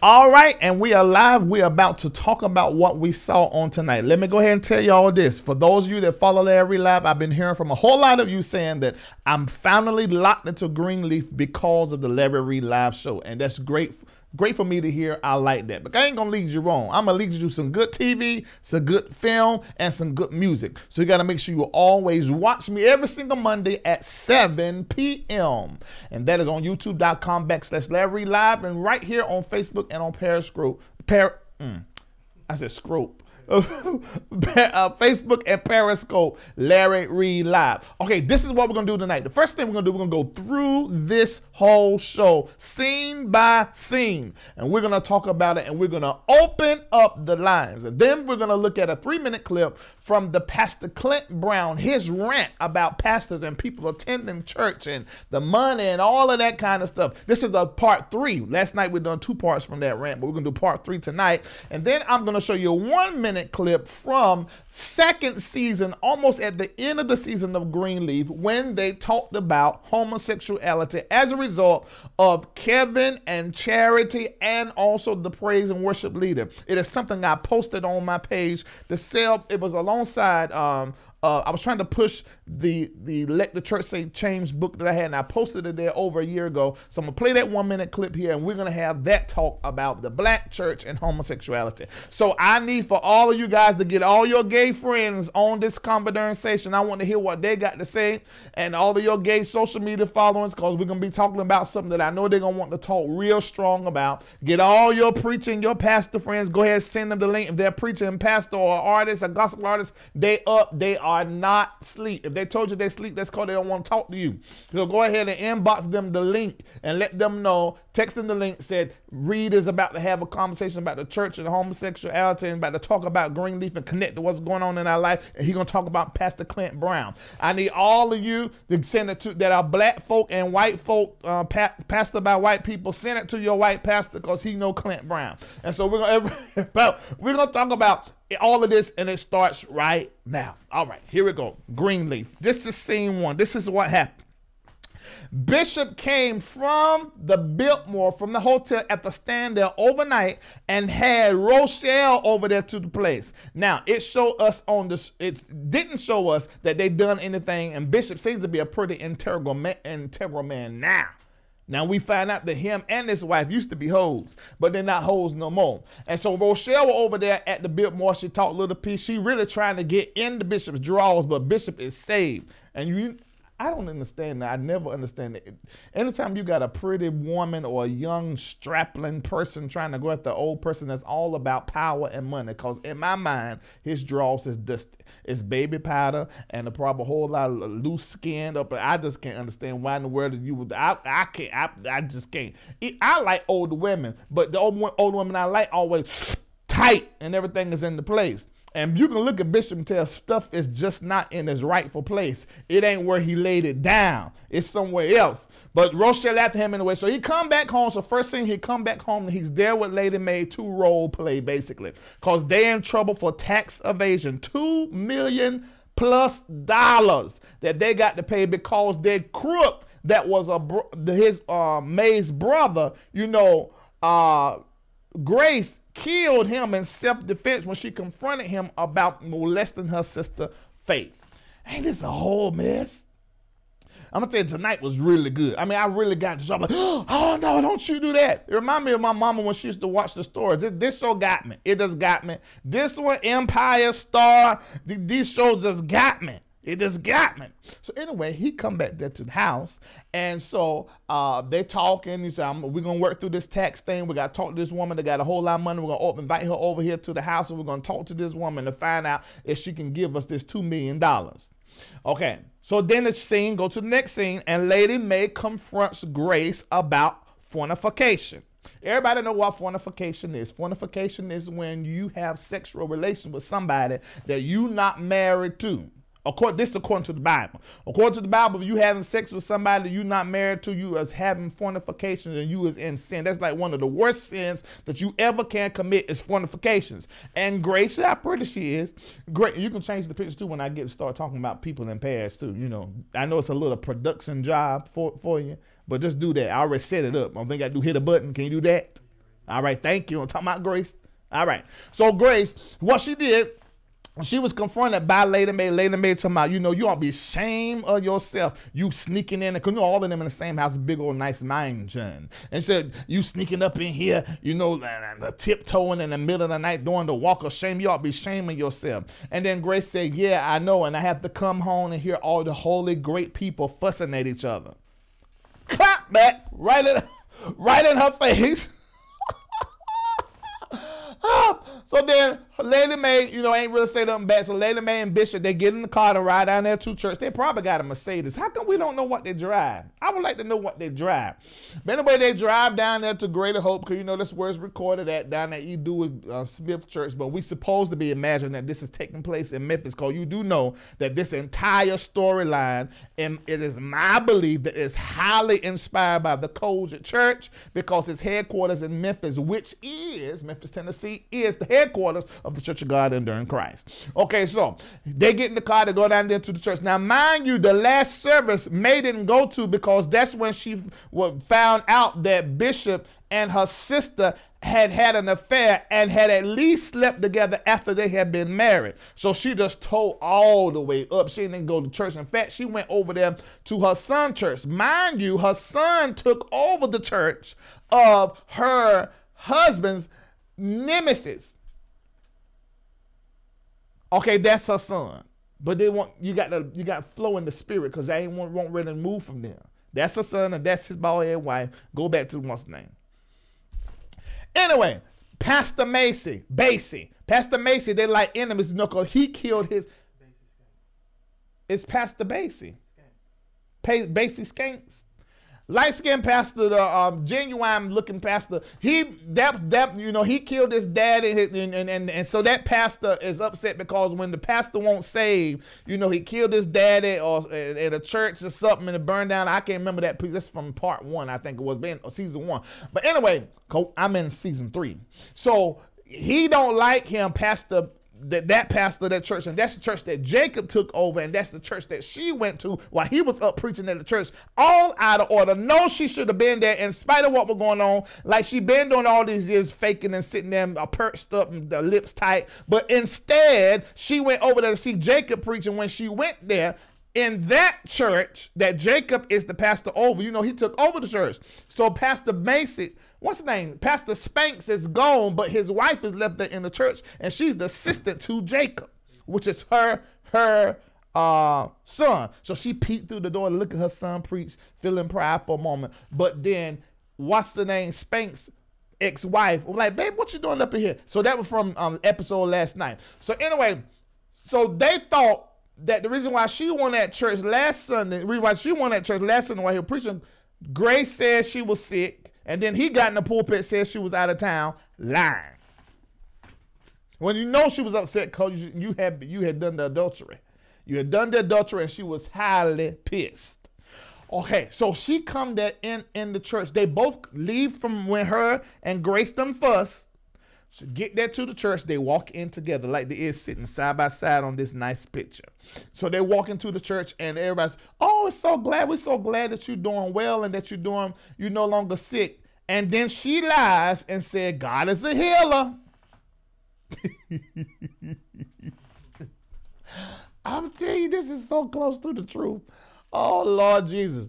All right, and we are live. We're about to talk about what we saw on tonight. Let me go ahead and tell you all this. For those of you that follow Larry Live, I've been hearing from a whole lot of you saying that I'm finally locked into Greenleaf because of the Larry Reid Live show. And that's great for me to hear. I like that. But I ain't going to lead you wrong. I'm going to lead you to some good TV, some good film, and some good music. So you got to make sure you always watch me every single Monday at 7 p.m. And that is on youtube.com/Larry Live and right here on Facebook and on Periscope. I said scrope. Facebook and Periscope, Larry Reid Live. Okay, this is what we're going to do tonight. The first thing we're going to do, we're going to go through this whole show, scene by scene, and we're going to talk about it, and we're going to open up the lines. And then we're going to look at a 3-minute clip from the Pastor Clint Brown, his rant about pastors and people attending church and the money and all of that kind of stuff. This is the part 3. Last night we done 2 parts from that rant, but we're going to do part 3 tonight. And then I'm going to show you a 1-minute clip from 2nd season, almost at the end of the season of Greenleaf, when they talked about homosexuality as a result of Kevin and Charity and also the praise and worship leader. It is something I posted on my page. It was alongside I was trying to push the Let the Church Say Change book that I had, and I posted it there over a year ago. So I'm going to play that 1-minute clip here, and we're going to have that talk about the black church and homosexuality. So I need for all of you guys to get all your gay friends on this conversation. I want to hear what they got to say, and all of your gay social media followers, because we're going to be talking about something that I know they're going to want to talk real strong about. Get all your preaching, your pastor friends. Go ahead and send them the link. If they're preaching, pastor, or artist, or gospel artist, they are not asleep. If they told you they sleep, that's because they don't want to talk to you. So go ahead and inbox them the link and let them know. Text them the link, said Reid is about to have a conversation about the church and homosexuality and about to talk about Greenleaf and connect to what's going on in our life. And he's going to talk about Pastor Clint Brown. I need all of you to send it to that are black folk and white folk, pastor by white people. Send it to your white pastor because he know Clint Brown. And so we're going to talk about all of this, and it starts right now. All right, here we go. Greenleaf. This is scene 1. This is what happened. Bishop came from the Biltmore, from the hotel at the stand there overnight, and had Rochelle over there to the place. Now, it showed us on this, it didn't show us that they done anything, and Bishop seems to be a pretty integral man now. Now we find out that him and his wife used to be hoes, but they're not hoes no more. And so Rochelle was over there at the Biltmore. She talked a little piece. She really trying to get in the Bishop's drawers, but Bishop is saved. And I don't understand that. I never understand it. Anytime you got a pretty woman or a young strapping person trying to go after an old person, that's all about power and money. Because in my mind, his drawers is dusty. It's baby powder and probably a whole lot of loose skin up. I just can't understand why in the world you would. I can't. I just can't. I like older women, but the older women I like always tight and everything is in the place. And you can look at Bishop and tell stuff is just not in its rightful place. It ain't where he laid it down. It's somewhere else. But Rochelle after him anyway. So he come back home. So first thing, he come back home, he's there with Lady Mae to role play, basically. Because they're in trouble for tax evasion. $2 million+ that they got to pay because their crook that was his Mae's brother, Grace, killed him in self-defense when she confronted him about molesting her sister, Faith. Ain't this a whole mess? I'm going to tell you, tonight was really good. I mean, I really got to show. I'm like, oh, no, don't you do that. It reminded me of my mama when she used to watch the stories. This show got me. It just got me. This one, Empire, Star, these shows just got me. It just got me. So anyway, he come back there to the house, and so they talking. He said, we're going to work through this tax thing. We got to talk to this woman that got a whole lot of money. We're going to invite her over here to the house, and we're going to talk to this woman to find out if she can give us this $2 million. Okay, so then the scene, go to the next scene, and Lady Mae confronts Grace about fornication. Everybody know what fornication is. Fornication is when you have sexual relations with somebody that you're not married to. This is according to the Bible. According to the Bible, if you having sex with somebody you're not married to, you as having fornication and you is in sin. That's like one of the worst sins that you ever can commit is fornications. And Grace, how pretty she is. Great. You can change the picture too when I get to start talking about people in Paris too. I know it's a little production job for you, but just do that. I already set it up. I don't think I do hit a button. Can you do that? All right, thank you. I'm talking about Grace. All right. So Grace, what she did, she was confronted by Lady Mae. Lady Mae talking about, you know, you ought to be ashamed of yourself. You sneaking in, because you know, all of them in the same house, big old nice mansion. And said, you sneaking up in here, you know, the tiptoeing in the middle of the night doing the walk of shame. You ought to be shaming yourself. And then Grace said, yeah, I know. And I have to come home and hear all the holy, great people fussing at each other. Clap back right in her face. So then Lady Mae, you know, ain't really say nothing bad. So Lady Mae and Bishop, they get in the car to ride down there to church. They probably got a Mercedes. How come we don't know what they drive? I would like to know what they drive. But anyway, they drive down there to Greater Hope, because you know this where it's recorded at, down at Edu Smith Church. But we supposed to be imagining that this is taking place in Memphis, because you do know that this entire storyline, and it is my belief that it's highly inspired by the Kojic Church, because its headquarters in Memphis, which is Memphis, Tennessee, is the headquarters of the Church of God Enduring Christ. Okay, so they get in the car to go down there to the church. Now, mind you, the last service Mae didn't go to, because that's when she found out that Bishop and her sister had an affair and had at least slept together after they had been married. So she just tore all the way up. She didn't go to church. In fact, she went over there to her son's church. Mind you, her son took over the church of her husband's nemesis. Okay, that's her son. But they want you got flow in the spirit, because they won't really move from there. That's her son, and that's his bald-headed wife. Go back to what's the name. Anyway, Pastor Basie. Pastor Macy, they like enemies, you know, because he killed his. It's Pastor Basie. Basie Skanks. Light-skinned pastor, the genuine-looking pastor, he killed his dad, and so that pastor is upset, because when the pastor won't save, you know, he killed his daddy or at a church or something, and it burned down. I can't remember that. That's from part 1, I think it was, season 1. But anyway, I'm in season 3. So he don't like him, pastor. That pastor, that church, and that's the church that Jacob took over, and that's the church that she went to while he was up preaching at the church, all out of order. No, she should have been there in spite of what was going on, like she been doing all these years, faking and sitting there perched up and the lips tight. But instead, she went over there to see Jacob preaching. When she went there, in that church that Jacob is the pastor over, you know, he took over the church. So Pastor Macy, what's his name? Pastor Spanks is gone, but his wife is left there in the church, and she's the assistant to Jacob, which is her son. So she peeked through the door to look at her son preach, feeling pride for a moment. But then, what's the name? Spanks' ex-wife was like, babe, what you doing up in here? So that was from episode last night. So anyway, so they thought that the reason why she won at church last Sunday, while he was preaching, Grace said she was sick, and then he got in the pulpit, said she was out of town, lying. When you know she was upset because you had done the adultery. You had done the adultery, and she was highly pissed. Okay, so she come there in the church. They both leave from when her and Grace them fuss. So get there to the church, they walk in together like they is sitting side by side on this nice picture. So they walk into the church, and everybody's, oh, we're so glad that you're doing well and that you're no longer sick. And then she lies and said, God is a healer. I'm telling you, this is so close to the truth. Oh, Lord Jesus.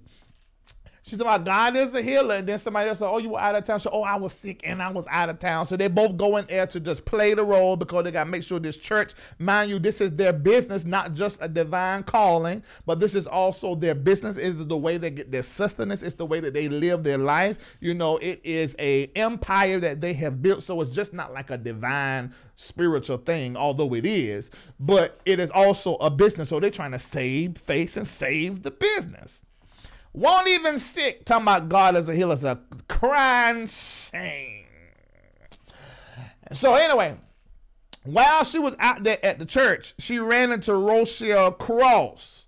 She's about God is a healer, and then somebody else said, oh, you were out of town. So, oh, I was sick and I was out of town. So they both go in there to just play the role, because they got to make sure this church, mind you, this is their business, not just a divine calling, but this is also their business. Is the way they get their sustenance. It's the way that they live their life. You know, it is a empire that they have built. So it's just not like a divine spiritual thing, although it is, but it is also a business. So they're trying to save face and save the business. Won't even sick, talking about God as a healer. It's a crying shame. So anyway, while she was out there at the church, she ran into Rochelle Cross.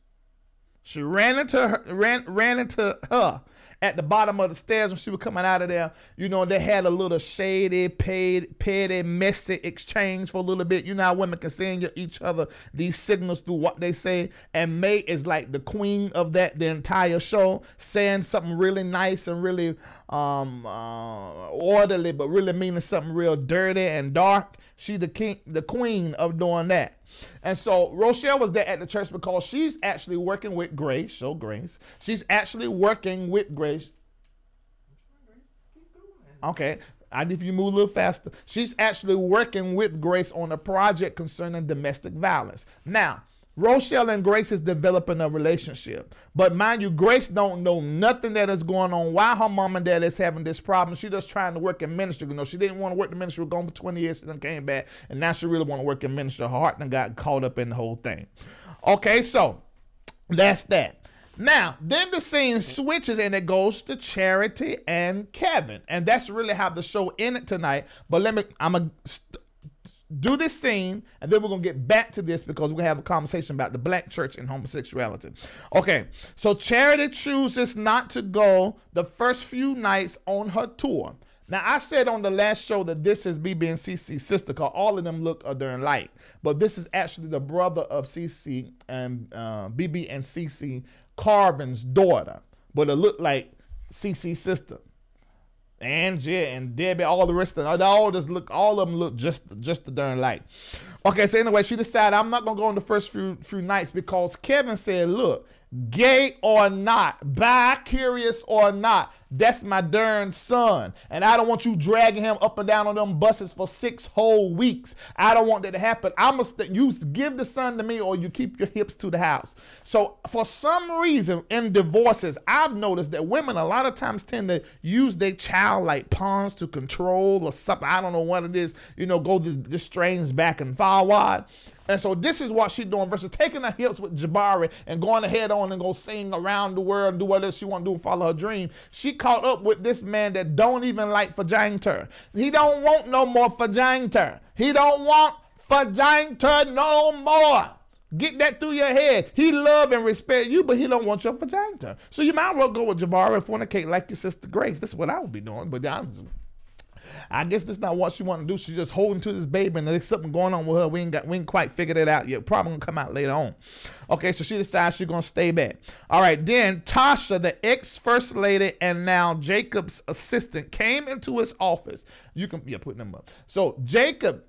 She ran into her, at the bottom of the stairs when she was coming out of there, you know, they had a little shady, petty, messy exchange for a little bit. You know how women can send each other these signals through what they say. And May is like the queen of that the entire show, saying something really nice and really orderly, but really meaning something real dirty and dark. She the queen of doing that. And so Rochelle was there at the church because she's actually working with Grace. Show Grace. She's actually working with Grace. Okay. I need you to move a little faster. She's actually working with Grace on a project concerning domestic violence. Now, Rochelle and Grace is developing a relationship. But mind you, Grace don't know nothing that is going on. Why her mom and dad is having this problem. She just trying to work in ministry. You know, she didn't want to work in ministry. She was gone for 20 years. She then came back. And now she really want to work in ministry. Her heart and got caught up in the whole thing. Okay, so that's that. Now, then the scene switches and it goes to Charity and Kevin. And that's really how the show ended tonight. But I'm going to do this scene, and then we're going to get back to this because we're going to have a conversation about the black church and homosexuality. Okay, so Charity chooses not to go the first few nights on her tour. Now, I said on the last show that this is BB and CC's sister, because all of them look darn alike. But this is actually the brother of CC and BB and CC, Carvin's daughter. But it looked like CC's sister. Angie and Debbie, all the rest of them, all of them look just the darn like. Okay, so anyway, she decided I'm not gonna go on the first few nights because Kevin said, look, gay or not, bi-curious or not, that's my darn son. And I don't want you dragging him up and down on them buses for 6 whole weeks. I don't want that to happen. You give the son to me or you keep your hips to the house. So for some reason in divorces, I've noticed that women a lot of times tend to use their child like pawns to control or something. I don't know what it is, you know, go this strange back and forward. And so this is what she's doing versus taking her hips with Jabari and going ahead on and go sing around the world and do whatever she want to do and follow her dream. She caught up with this man that don't even like vagina. He don't want no more vagina. He don't want vagina no more. Get that through your head. He love and respect you, but he don't want your vagina. So you might as well go with Jabari and fornicate like your sister Grace. That's what I would be doing, but I guess that's not what she want to do. She's just holding to this baby and there's something going on with her. We ain't quite figured it out yet. Probably gonna come out later on. Okay, so she decides she's gonna stay back. All right, then Tasha, the ex-first lady and now Jacob's assistant, came into his office. You can put them up. So Jacob,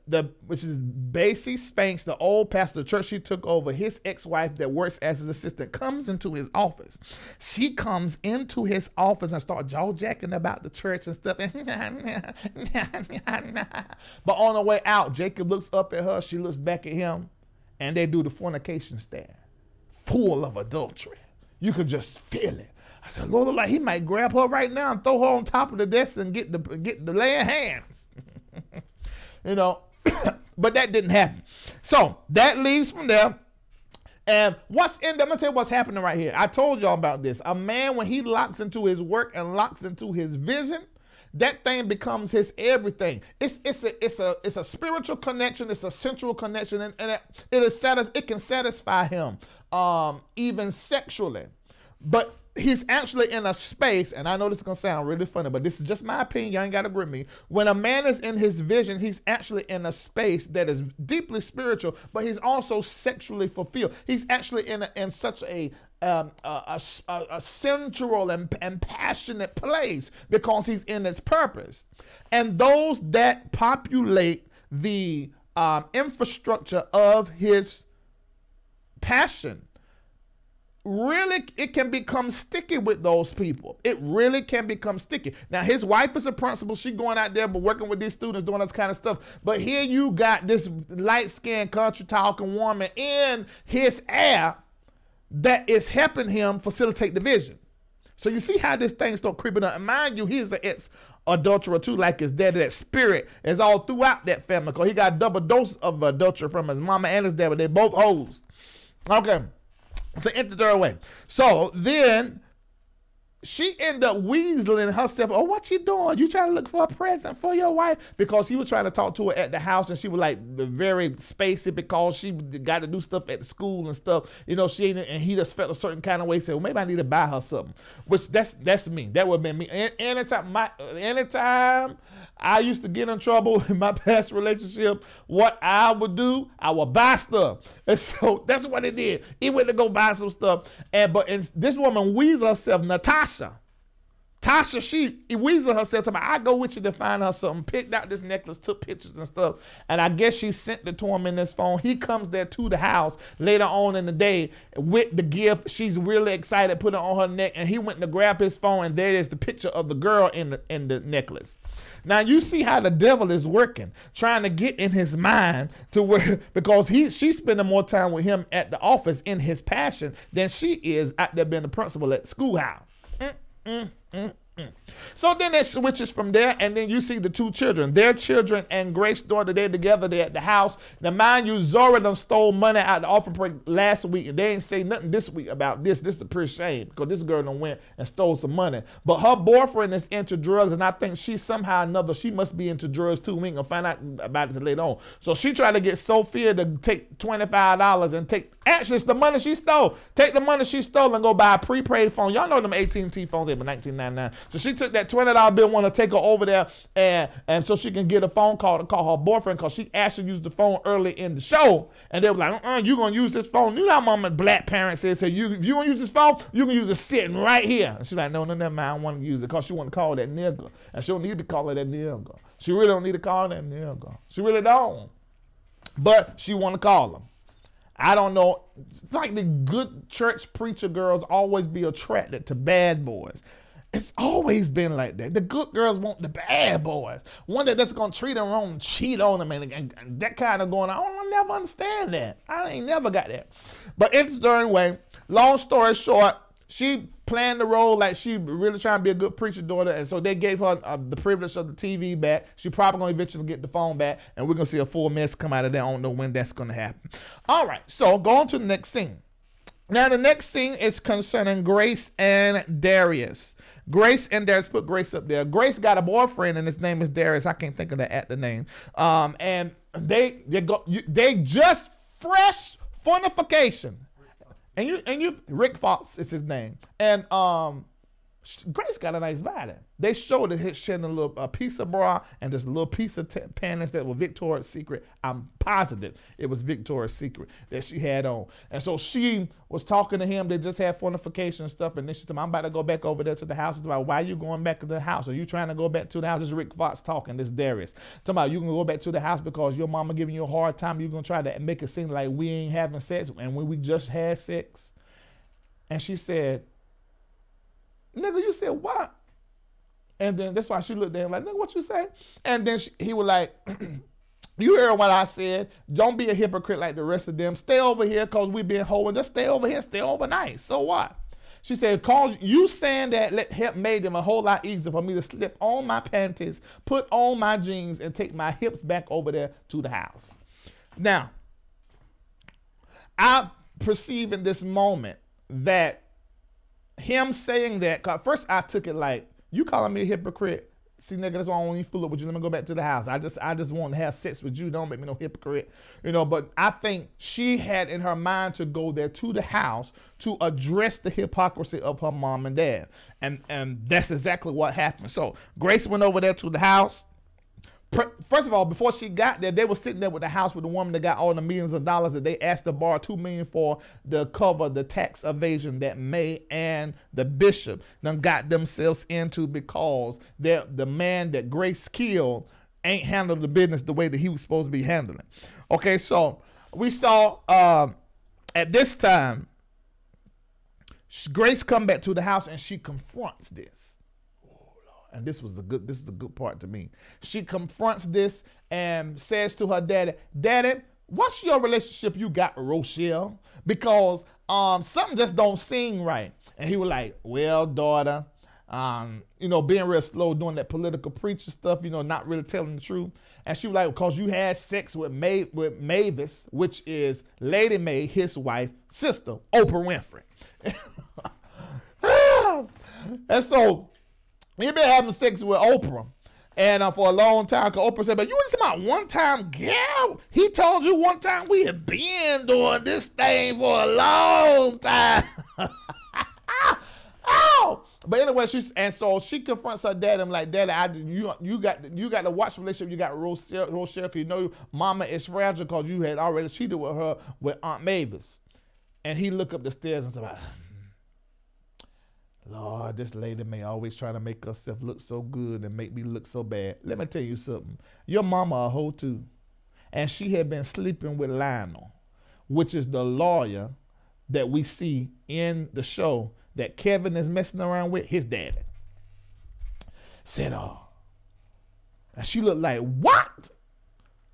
which is Basie Spanks, the old pastor of the church she took over, his ex-wife that works as his assistant, comes into his office. She comes into his office and starts jaw-jacking about the church and stuff. But on the way out, Jacob looks up at her, she looks back at him, and they do the fornication stare, full of adultery. You could just feel it. I said, Lord, like he might grab her right now and throw her on top of the desk and get the laying hands. You know, but that didn't happen. So that leaves from there. And I'm gonna tell you what's happening right here. I told y'all about this. A man, when he locks into his work and locks into his vision, that thing becomes his everything. It's a spiritual connection. It's a sensual connection, and it can satisfy him, even sexually. But he's actually in a space, and I know this is gonna sound really funny, but this is just my opinion. You ain't gotta agree with me. When a man is in his vision, he's actually in a space that is deeply spiritual, but he's also sexually fulfilled. He's actually in such a sensual and passionate place because he's in his purpose. And those that populate the infrastructure of his passion, really, it can become sticky with those people. It really can become sticky. Now, his wife is a principal. She going out there but working with these students, doing this kind of stuff. But here you got this light-skinned, country-talking woman in his air that is helping him facilitate the vision. So you see how this thing start creeping up. And mind you, he's an ex-adulterer too, like his daddy. That spirit is all throughout that family because he got a double dose of adultery from his mama and his dad, but they both hoes. Okay. So enter the third way. So then she ended up weaseling herself. Oh, what you doing? You trying to look for a present for your wife? Because he was trying to talk to her at the house, and she was like very spacey because she got to do stuff at the school and stuff. You know, she ain't, and he just felt a certain kind of way. Said, well, maybe I need to buy her something. Which that's me. That would have been me. Anytime I used to get in trouble in my past relationship, what I would do, I would buy stuff. And so that's what it did. He went to go buy some stuff. But this woman weaseled herself, Tasha, she weaseled herself. I go with you to find her something. Picked out this necklace, took pictures and stuff. And I guess she sent it to him in this phone. He comes there to the house later on in the day with the gift. She's really excited, put it on her neck. And he went to grab his phone, and there is the picture of the girl in the necklace. Now you see how the devil is working, trying to get in his mind to where, because she's spending more time with him at the office in his passion than she is out there being the principal at the schoolhouse. So then it switches from there, and then you see the two children. Their children and Grace's daughter, they're together, they're at the house. Now, mind you, Zora done stole money out of the offering plate last week, and they ain't say nothing this week about this. This is a pretty shame, because this girl done went and stole some money. But her boyfriend is into drugs, and I think she somehow or another, she must be into drugs too. We ain't gonna find out about it later on. So she tried to get Sophia to take $25 and actually, it's the money she stole. Take the money she stole and go buy a prepaid phone. Y'all know them AT&T phones, they were $19.99. So she took that $20 bill, want to take her over there, and so she can get a phone call to call her boyfriend, because she actually used the phone early in the show. And they were like, you going to use this phone? You know how mama black parents said, if you going to use this phone, you can use it sitting right here. And she's like, no, never mind. I don't want to use it, because she want to call that nigga. And she don't need to call her that nigga. She really don't need to call that nigga. She really don't. But she want to call him. I don't know. It's like the good church preacher girls always be attracted to bad boys. It's always been like that. The good girls want the bad boys. One that's going to treat them wrong, cheat on them, and that kind of going on. I never understand that. I ain't never got that. But anyway, long story short, she planned the role like she really trying to be a good preacher daughter, and so they gave her the privilege of the TV back. She probably going to eventually get the phone back, and we're going to see a full mess come out of that. I don't know when that's going to happen. All right, so go on to the next scene. Now, the next scene is concerning Grace and Darius. Grace and Darius, put Grace up there. Grace got a boyfriend, and his name is Darius. I can't think of the actor name. And they just fresh fornication. And you Rick Fox is his name. And Grace got a nice body. They showed that she had a piece of bra and just a little piece of panties that were Victoria's Secret. I'm positive it was Victoria's Secret that she had on. And so she was talking to him. They just had fornication and stuff. And then she said, I'm about to go back over there to the house. About, why are you going back to the house? Are you trying to go back to the house? This is Rick Fox talking. This is Darius. Talking about, you can go back to the house because your mama giving you a hard time. You're going to try to make it seem like we ain't having sex. And when we just had sex. And she said, nigga, you said what? And then that's why she looked at him like, nigga, what you say? And then he was like, you heard what I said. Don't be a hypocrite like the rest of them. Stay over here because we been holding. Just stay over here. Stay overnight. So what? She said, cause you saying that help made them a whole lot easier for me to slip on my panties, put on my jeans, and take my hips back over there to the house. Now, I perceive in this moment that him saying that, cause first I took it like, you calling me a hypocrite? See, nigga, that's why I don't even fool up with you. Let me go back to the house. I just want to have sex with you. Don't make me no hypocrite. You know, but I think she had in her mind to go there to the house to address the hypocrisy of her mom and dad. And that's exactly what happened. So Grace went over there to the house. First of all, before she got there, they were sitting there with the house with the woman that got all the millions of dollars that they asked to borrow $2 million for to cover the tax evasion that May and the bishop done got themselves into because the man that Grace killed ain't handled the business the way that he was supposed to be handling. Okay, so we saw at this time, Grace come back to the house and she confronts this. And this is a good part to me. She confronts this and says to her daddy, Daddy, what's your relationship you got with Rochelle? Because something just don't seem right. And he was like, well, daughter, you know, being real slow, doing that political preacher stuff, you know, not really telling the truth. And she was like, because you had sex with Mavis, which is Lady Mae, his wife, sister, Oprah Winfrey. And so he been having sex with Oprah. And for a long time, because Oprah said, but you want to see my one-time gal? He told you one time we had been doing this thing for a long time. Oh! But anyway, so she confronts her dad and like, Daddy, you got to watch the relationship you got with Rochelle, because you know mama is fragile because you had already cheated with her with Aunt Mavis. And he looked up the stairs and said, Lord, this lady may always try to make herself look so good and make me look so bad. Let me tell you something. Your mama a hoe too. And she had been sleeping with Lionel, which is the lawyer that we see in the show that Kevin is messing around with, his daddy. Said, and she looked like, what?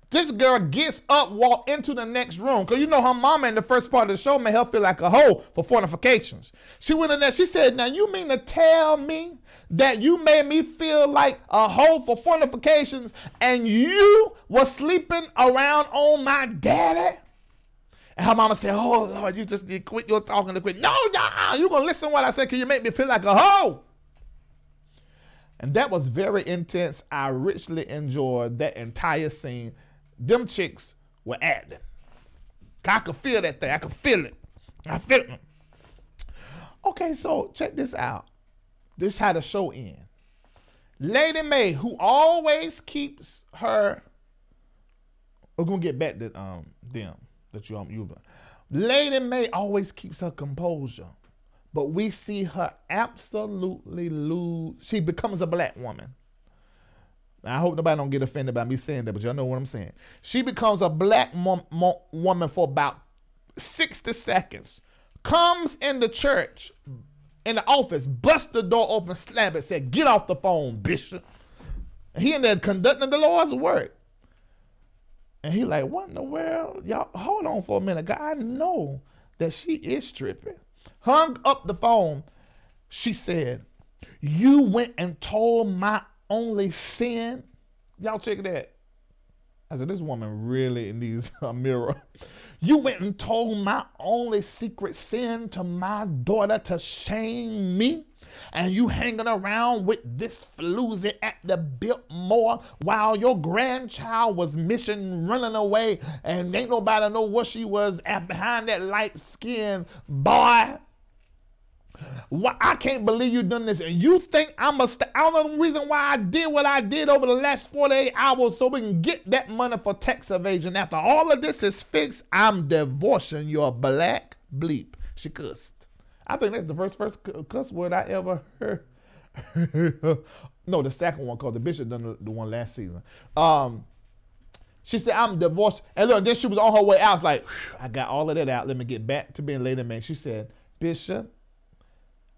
This girl gets up, walk into the next room. Because you know her mama in the first part of the show made her feel like a hoe for fornications. She went in there, she said, now you mean to tell me that you made me feel like a hoe for fornications and you was sleeping around on my daddy? And her mama said, oh Lord, you just need to quit your talking to quit. No, you gonna listen to what I said because you make me feel like a hoe. And that was very intense. I richly enjoyed that entire scene. Them chicks were acting. I could feel that thing. I could feel it. I feel it. Okay, so check this out. This is how the show ends. Lady Mae, who always keeps her. We're gonna get back to them that you. Lady Mae always keeps her composure, but we see her absolutely lose. She becomes a black woman. I hope nobody don't get offended by me saying that, but y'all know what I'm saying. She becomes a black woman for about 60 seconds. Comes in the church, in the office, busts the door open, slap it, said, get off the phone, Bishop. And he in there conducting the Lord's work. And he like, what in the world? Y'all, hold on for a minute. God, I know that she is tripping. Hung up the phone. She said, you went and told my only sin. Y'all check that. I said, this woman really needs a mirror. You went and told my only secret sin to my daughter to shame me. And you hanging around with this floozy at the Biltmore while your grandchild was missing, running away, and ain't nobody know what she was at behind that light skin boy. What, I can't believe you done this, and you think I'm a I don't know the reason why I did what I did over the last 48 hours so we can get that money for tax evasion. After all of this is fixed, I'm divorcing your black bleep. She cussed. I think that's the first cuss word I ever heard. No, the second one, called the Bishop done the one last season. She said, I'm divorced. And look, then she was on her way out. I was like, I got all of that out. Let me get back to being Lady Mae. She said, Bishop,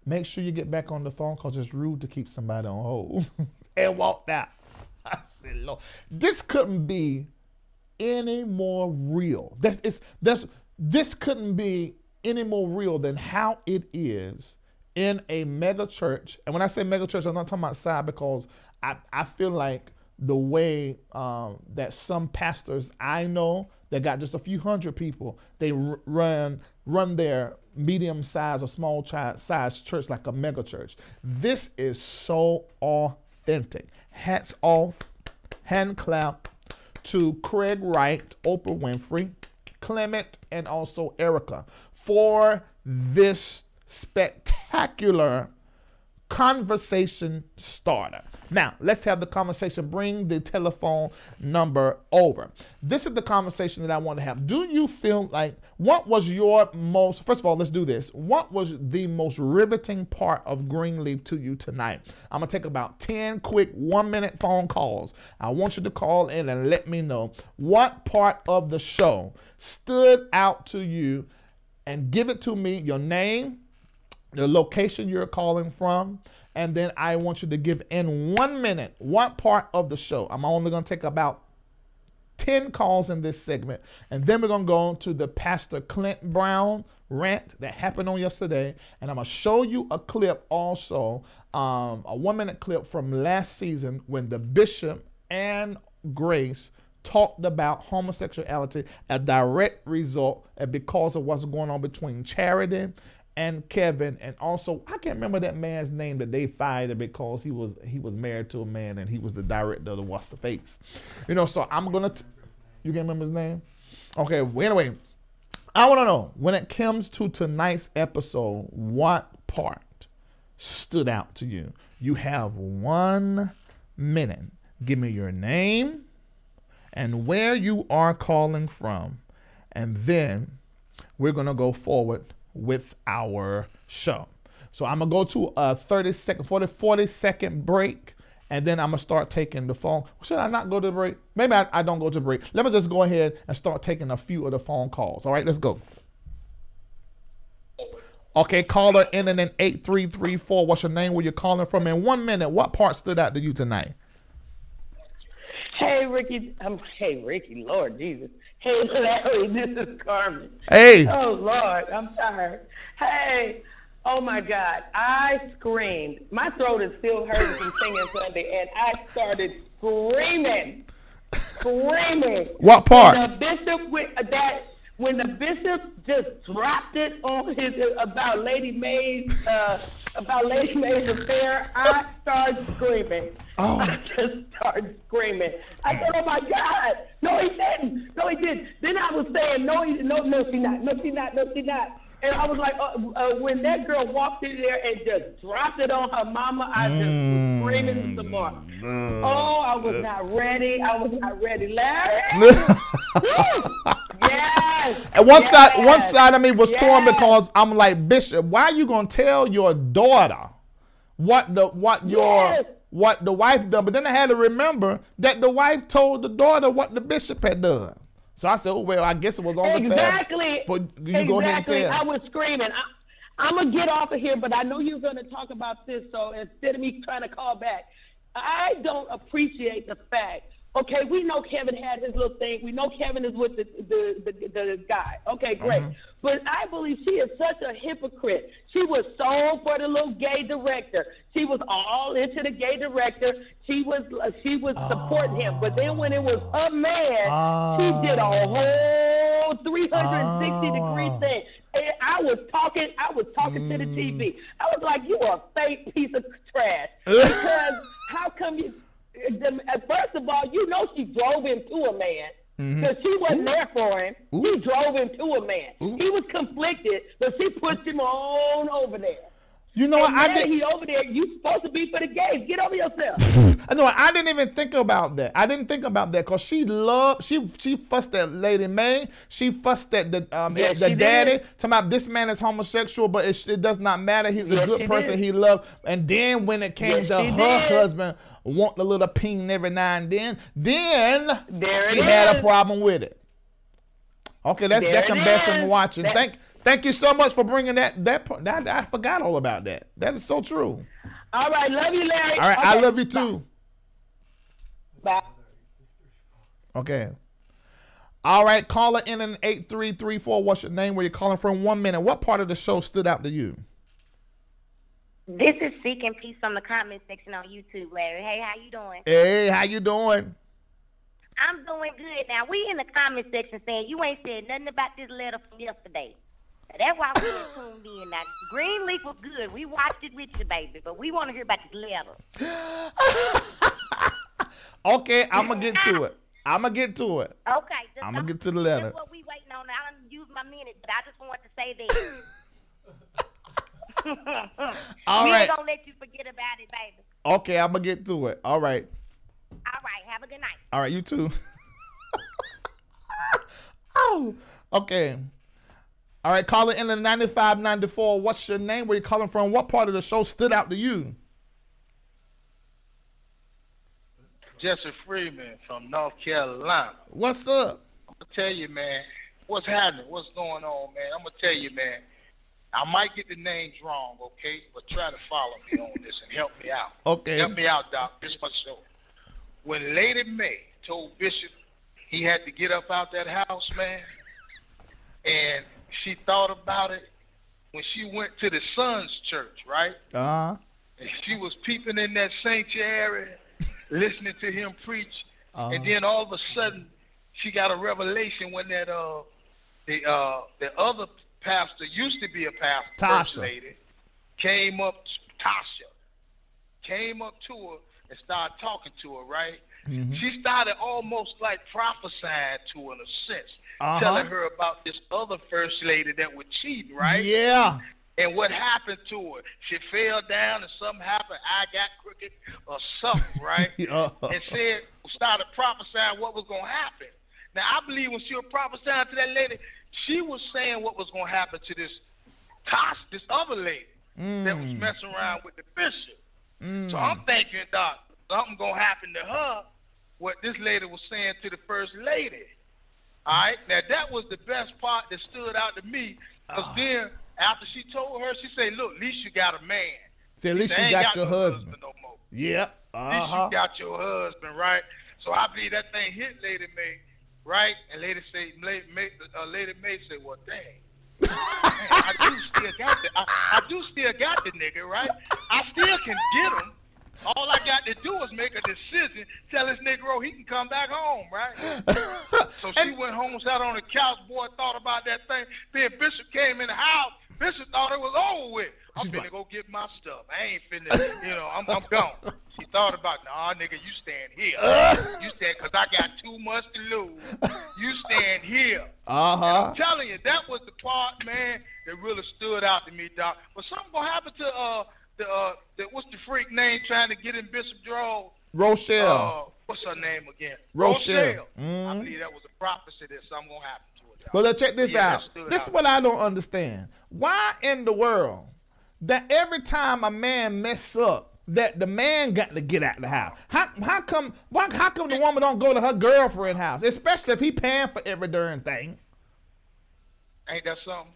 make sure you get back on the phone because it's rude to keep somebody on hold. And walked out. I said, Lord, this couldn't be any more real. This couldn't be any more real than how it is in a mega church. And when I say mega church, I'm not talking about side, because I feel like the way that some pastors I know that got just a few hundred people, they run their medium-sized or small-sized church like a mega church. This is so authentic. Hats off, hand clap to Craig Wright, Oprah Winfrey, Clement, and also Erica for this spectacular conversation starter. Now, let's have the conversation. Bring the telephone number over. This is the conversation that I want to have. Do you feel like, what was your most, first of all, let's do this. What was the most riveting part of Greenleaf to you tonight? I'm going to take about 10 quick 1-minute phone calls. I want you to call in and let me know what part of the show stood out to you, and give it to me, your name, the location you're calling from, and then I want you to give in 1 minute what part of the show. I'm only going to take about 10 calls in this segment, and then we're going to go to the Pastor Clint Brown rant that happened on yesterday, and I'm going to show you a clip also, a 1-minute clip from last season when the bishop and Grace talked about homosexuality, a direct result and because of what's going on between Charity and Kevin, and also I can't remember that man's name that they fired because he was married to a man and he was the director of the What's the Face. You know, so I'm gonna you can remember his name? Okay, well, anyway, I wanna know, when it comes to tonight's episode, what part stood out to you? You have 1 minute. Give me your name and where you are calling from, and then we're gonna go forward with our show. So I'm gonna go to a 40-second break, and then I'm gonna start taking the phone. Should I not go to the break? Maybe I don't go to the break. Let me just go ahead and start taking a few of the phone calls. All right, let's go. Okay, caller ending in 8334. What's your name? Where you're calling from? In 1 minute, what part stood out to you tonight? Hey, Ricky. Hey, Ricky. Lord Jesus. Hey, Larry. This is Carmen. Hey. Oh, Lord. I'm tired. Hey. Oh, my God. I screamed. My throat is still hurting from singing Sunday, and I started screaming. Screaming. What part? When the bishop just dropped it on his about Lady May's affair, I started screaming. Oh. I just started screaming. I said, "Oh my God! No, he didn't. No, he didn't." Then I was saying, "No, she not. No, she not." And I was like, when that girl walked in there and just dropped it on her mama, I just was screaming some more. Oh, I was not ready. Larry! Yes! And one side of me was torn because I'm like, Bishop, why are you gonna tell your daughter what the wife done? But then I had to remember that the wife told the daughter what the bishop had done. So I said, oh, well, I guess it was only fair for you go ahead and tell. I was screaming. I'm going to get off of here, but I know you're going to talk about this, so instead of me trying to call back, I don't appreciate the fact, okay, we know Kevin had his little thing. We know Kevin is with the guy. Okay, great. Mm-hmm. But I believe she is such a hypocrite. She was sold for the little gay director. She was all into the gay director. She was supporting him. But then when it was her man, she did a whole 360-degree thing. And I was talking to the TV. I was like, you are a fake piece of trash. Because how come you... First of all, you know she drove him to a man. Because she wasn't there for him. She drove him to a man. He was conflicted, but she pushed him on over there. You know what? He over there. You supposed to be for the gays. Get over yourself. I know. I didn't even think about that. I didn't think about that because she fussed at Lady May. She fussed at the daddy. Talking about this man is homosexual, but it does not matter. He's a good person. He loved. And then when it came to her husband wanting a little ping every now and then she had a problem with it. Okay, that can best in watching. Thank you so much for bringing that I forgot all about that. That is so true. All right, love you, Larry. All right, okay. I love you too. Bye. Okay. All right, caller in 8334. What's your name? Where you calling from? 1 minute. What part of the show stood out to you? This is Seeking Peace from the comment section on YouTube, Larry. Hey, how you doing? Hey, how you doing? I'm doing good. Now, we in the comment section saying you ain't said nothing about this letter from yesterday. That's why we ain't tuned in. Now, Greenleaf was good. We watched it with you, baby, but we want to hear about this letter. Okay, I'm going to get to it. Okay. I'm going to get to the letter. That's what we waiting on. I done used my minute, but I just want to say that. All we right. ain't going to let you forget about it, baby. Okay, I'm going to get to it. All right. All right, have a good night. All right, you too. Oh, okay. All right, caller in the 9594. What's your name? Where you calling from? What part of the show stood out to you? Jesse Freeman from North Carolina. What's up? I'm going to tell you, man, what's happening, what's going on, man. I'm going to tell you, man, I might get the names wrong, okay, but try to follow me on this and help me out. Okay. Help me out, Doc. This is my show. When Lady May told Bishop he had to get up out that house, man, and she thought about it when she went to the Son's church, right? Uh-huh. And she was peeping in that sanctuary, listening to him preach, and then all of a sudden she got a revelation when that the other pastor, used to be a pastor, first Tasha. lady, came up, Tasha, came up to her and started talking to her, right? She started almost like prophesying to her in a sense, telling her about this other first lady that was cheating, right? Yeah. And what happened to her? She fell down and something happened. I got crooked or something, right? And started prophesying what was going to happen. Now, I believe when she was prophesying to that lady, she was saying what was going to happen to this other lady that was messing around with the bishop. So I'm thinking, Doc, something going to happen to her, what this lady was saying to the first lady. All right? Now, that was the best part that stood out to me, because then after she told her, she said, look, at least you got a man. See, at least you got your husband. No more. Yep. At least you got your husband, right? So I believe that thing hit Lady May, right? And Lady May said, well, dang. I do still got the nigga, right? I still can get him. All I got to do is make a decision, tell this Negro he can come back home, right? So she went home, sat on the couch, boy, thought about that thing. Then Bishop came in the house. Bishop thought it was over with. I'm finna go get my stuff. I ain't finna, I'm gone. She thought about, nah, nigga, you stand here. You stand, because I got too much to lose. You stand here. I'm telling you, that was the part, man, that really stood out to me, Doc. But something gonna happen to what's the freak name trying to get in Bishop Draw? Rochelle. What's her name again? Rochelle. I believe that was a prophecy that something gonna happen to her. Well, let's check this out. This is what I don't understand. Why in the world that every time a man mess up, that the man got to get out the house? How come the woman don't go to her girlfriend's house, especially if he paying for every darn thing? Ain't that something?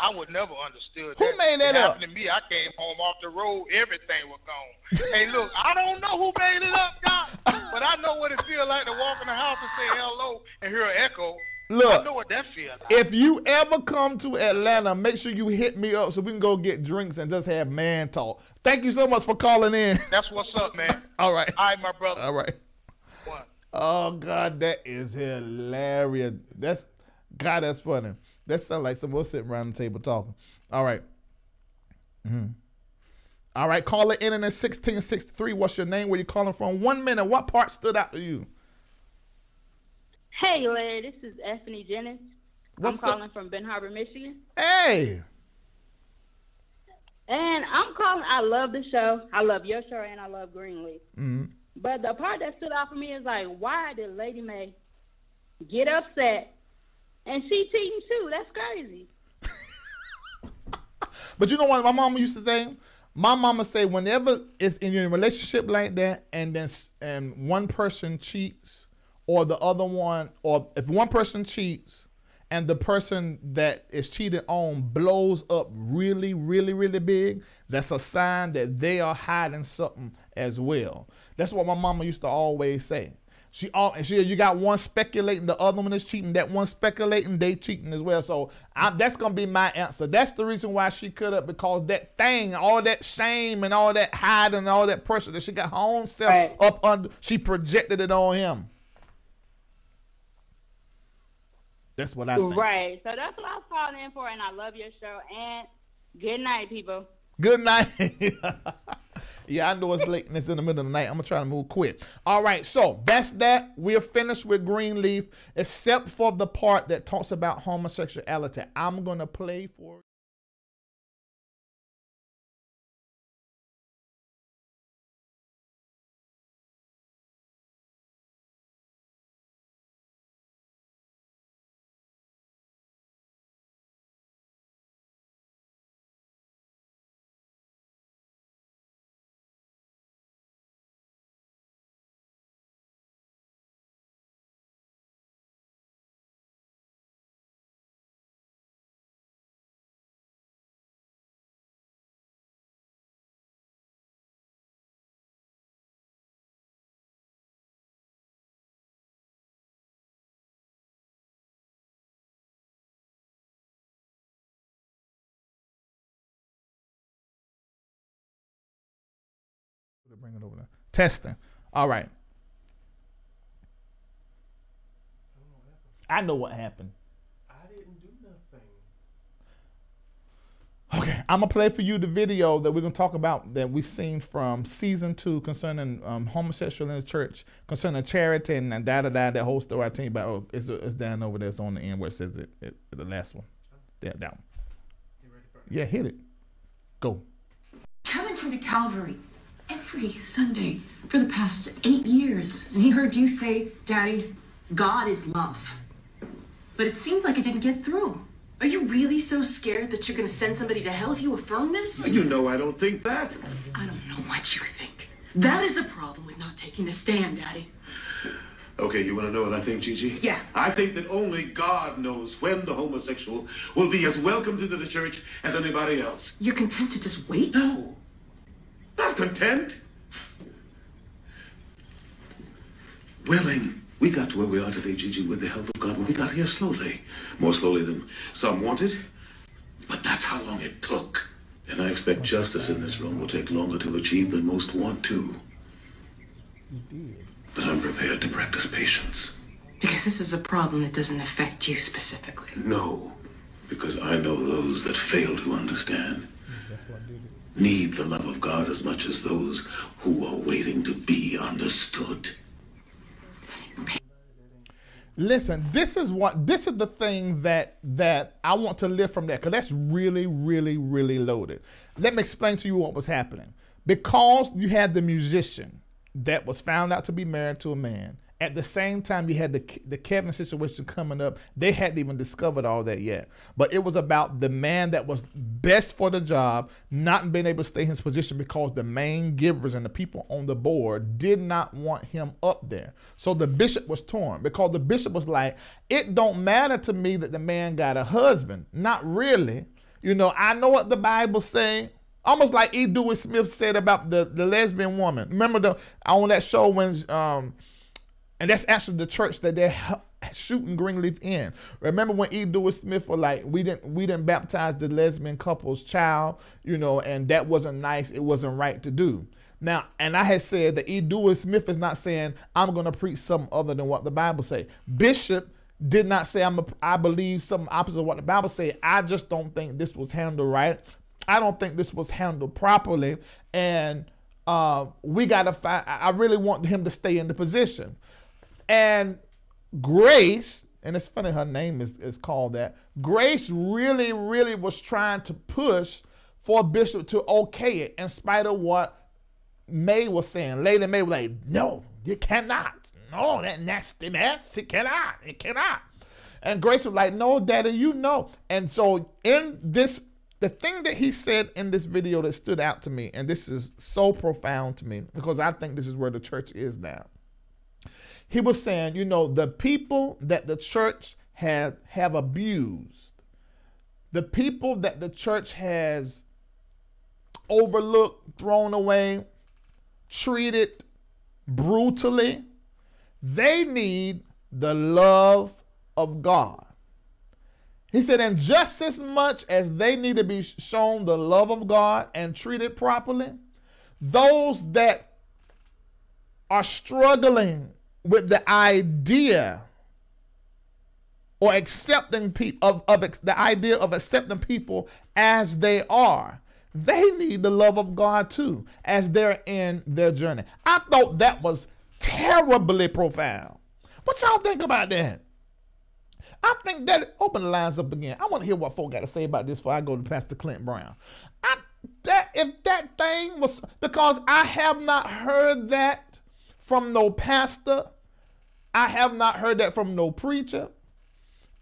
I would never understood that. Who made that up? Happened to me. I came home off the road. Everything was gone. Hey, look, I don't know who made it up, Doc, but I know what it feels like to walk in the house and say hello and hear an echo. Look, I know what that feels like. If you ever come to Atlanta, make sure you hit me up so we can go get drinks and just have man talk. Thank you so much for calling in. That's what's up, man. All right. All right, my brother. All right. One. Oh, God, that is hilarious. That's funny. That sounds like someone sitting around the table talking. All right. All right, caller in at 1663. What's your name? Where you calling from? 1 minute. What part stood out to you? Hey, Larry. This is Anthony Jennings. I'm calling from Ben Harbor, Michigan. Hey. And I'm calling. I love the show. I love your show, and I love Greenleaf. But the part that stood out for me is like, why did Lady May get upset? And she cheating too. That's crazy. But you know what my mama used to say? My mama say whenever it's in your relationship like that, and one person cheats, or the other one, or if one person cheats and the person that is cheated on blows up really, really, really big, that's a sign that they are hiding something as well. That's what my mama used to always say. You got one speculating, the other one is cheating. That one speculating, they cheating as well. So that's going to be my answer. That's the reason why she cut up, because that thing, all that shame and all that hiding and all that pressure that she got her own self up under, she projected it on him. That's what I think. Right. So that's what I was calling in for, and I love your show. And good night, people. Good night. Yeah, I know it's late and it's in the middle of the night. I'm going to try to move quick. All right, so that's that. We're finished with Greenleaf, except for the part that talks about homosexuality. I'm going to play for bring it over there. Testing. All right. I know what happened. I didn't do nothing. I'm going to play for you the video that we're going to talk about that we've seen from season 2 concerning homosexual in the church, concerning charity and that whole story I tell you about. Oh, it's down over there. It's on the end where it says the last one. That one. Yeah, hit it. Go. Kevin came to Calvary every Sunday for the past 8 years, and he heard you say, Daddy, God is love. But it seems like it didn't get through. Are you really so scared that you're going to send somebody to hell if you affirm this? You know I don't think that. I don't know what you think. That is the problem with not taking a stand, Daddy. Okay, you want to know what I think, Gigi? Yeah. I think that only God knows when the homosexual will be as welcomed into the church as anybody else. You're content to just wait? No. Not content. Willing. We got to where we are today, Gigi, with the help of God, but we got here slowly. More slowly than some wanted. But that's how long it took. And I expect justice in this room will take longer to achieve than most want to. But I'm prepared to practice patience. Because this is a problem that doesn't affect you specifically. No, because I know those that fail to understand need the love of God as much as those who are waiting to be understood. Listen, this is the thing that I want to lift from that, because that's really, really, really loaded. Let me explain to you what was happening. Because you had the musician that was found out to be married to a man. At the same time, you had the Kevin situation coming up. They hadn't even discovered all that yet. But it was about the man that was best for the job not being able to stay in his position because the main givers and the people on the board did not want him up there. So the bishop was torn, because the bishop was like, it don't matter to me that the man got a husband. Not really. You know, I know what the Bible say. Almost like E. Dewey Smith said about the lesbian woman. Remember on that show when... and that's actually the church that they're shooting Greenleaf in. Remember when E. Dewey Smith was like, we didn't baptize the lesbian couple's child, you know, and that wasn't nice. It wasn't right to do. Now, and I had said that E. Dewey Smith is not saying I'm going to preach something other than what the Bible say. Bishop did not say I believe something opposite of what the Bible say. I just don't think this was handled right. I don't think this was handled properly, and we got to find. I really want him to stay in the position. And Grace, and it's funny her name is called that, Grace really, really was trying to push for Bishop to okay it in spite of what May was saying. Lady May was like, no, you cannot. No, that nasty mess, it cannot. And Grace was like, no, Daddy, you know. And so in this, the thing that he said in this video that stood out to me, and this is so profound to me, because I think this is where the church is now. He was saying, you know, the people that the church have abused, the people that the church has overlooked, thrown away, treated brutally, they need the love of God. He said, and just as much as they need to be shown the love of God and treated properly, those that are struggling with the idea or accepting people of the idea of accepting people as they are, they need the love of God too as they're in their journey. I thought that was terribly profound. What y'all think about that? I think that, open the lines up again. I want to hear what folk got to say about this before I go to Pastor Clint Brown. If that thing was, because I have not heard that from no pastor. I have not heard that from no preacher.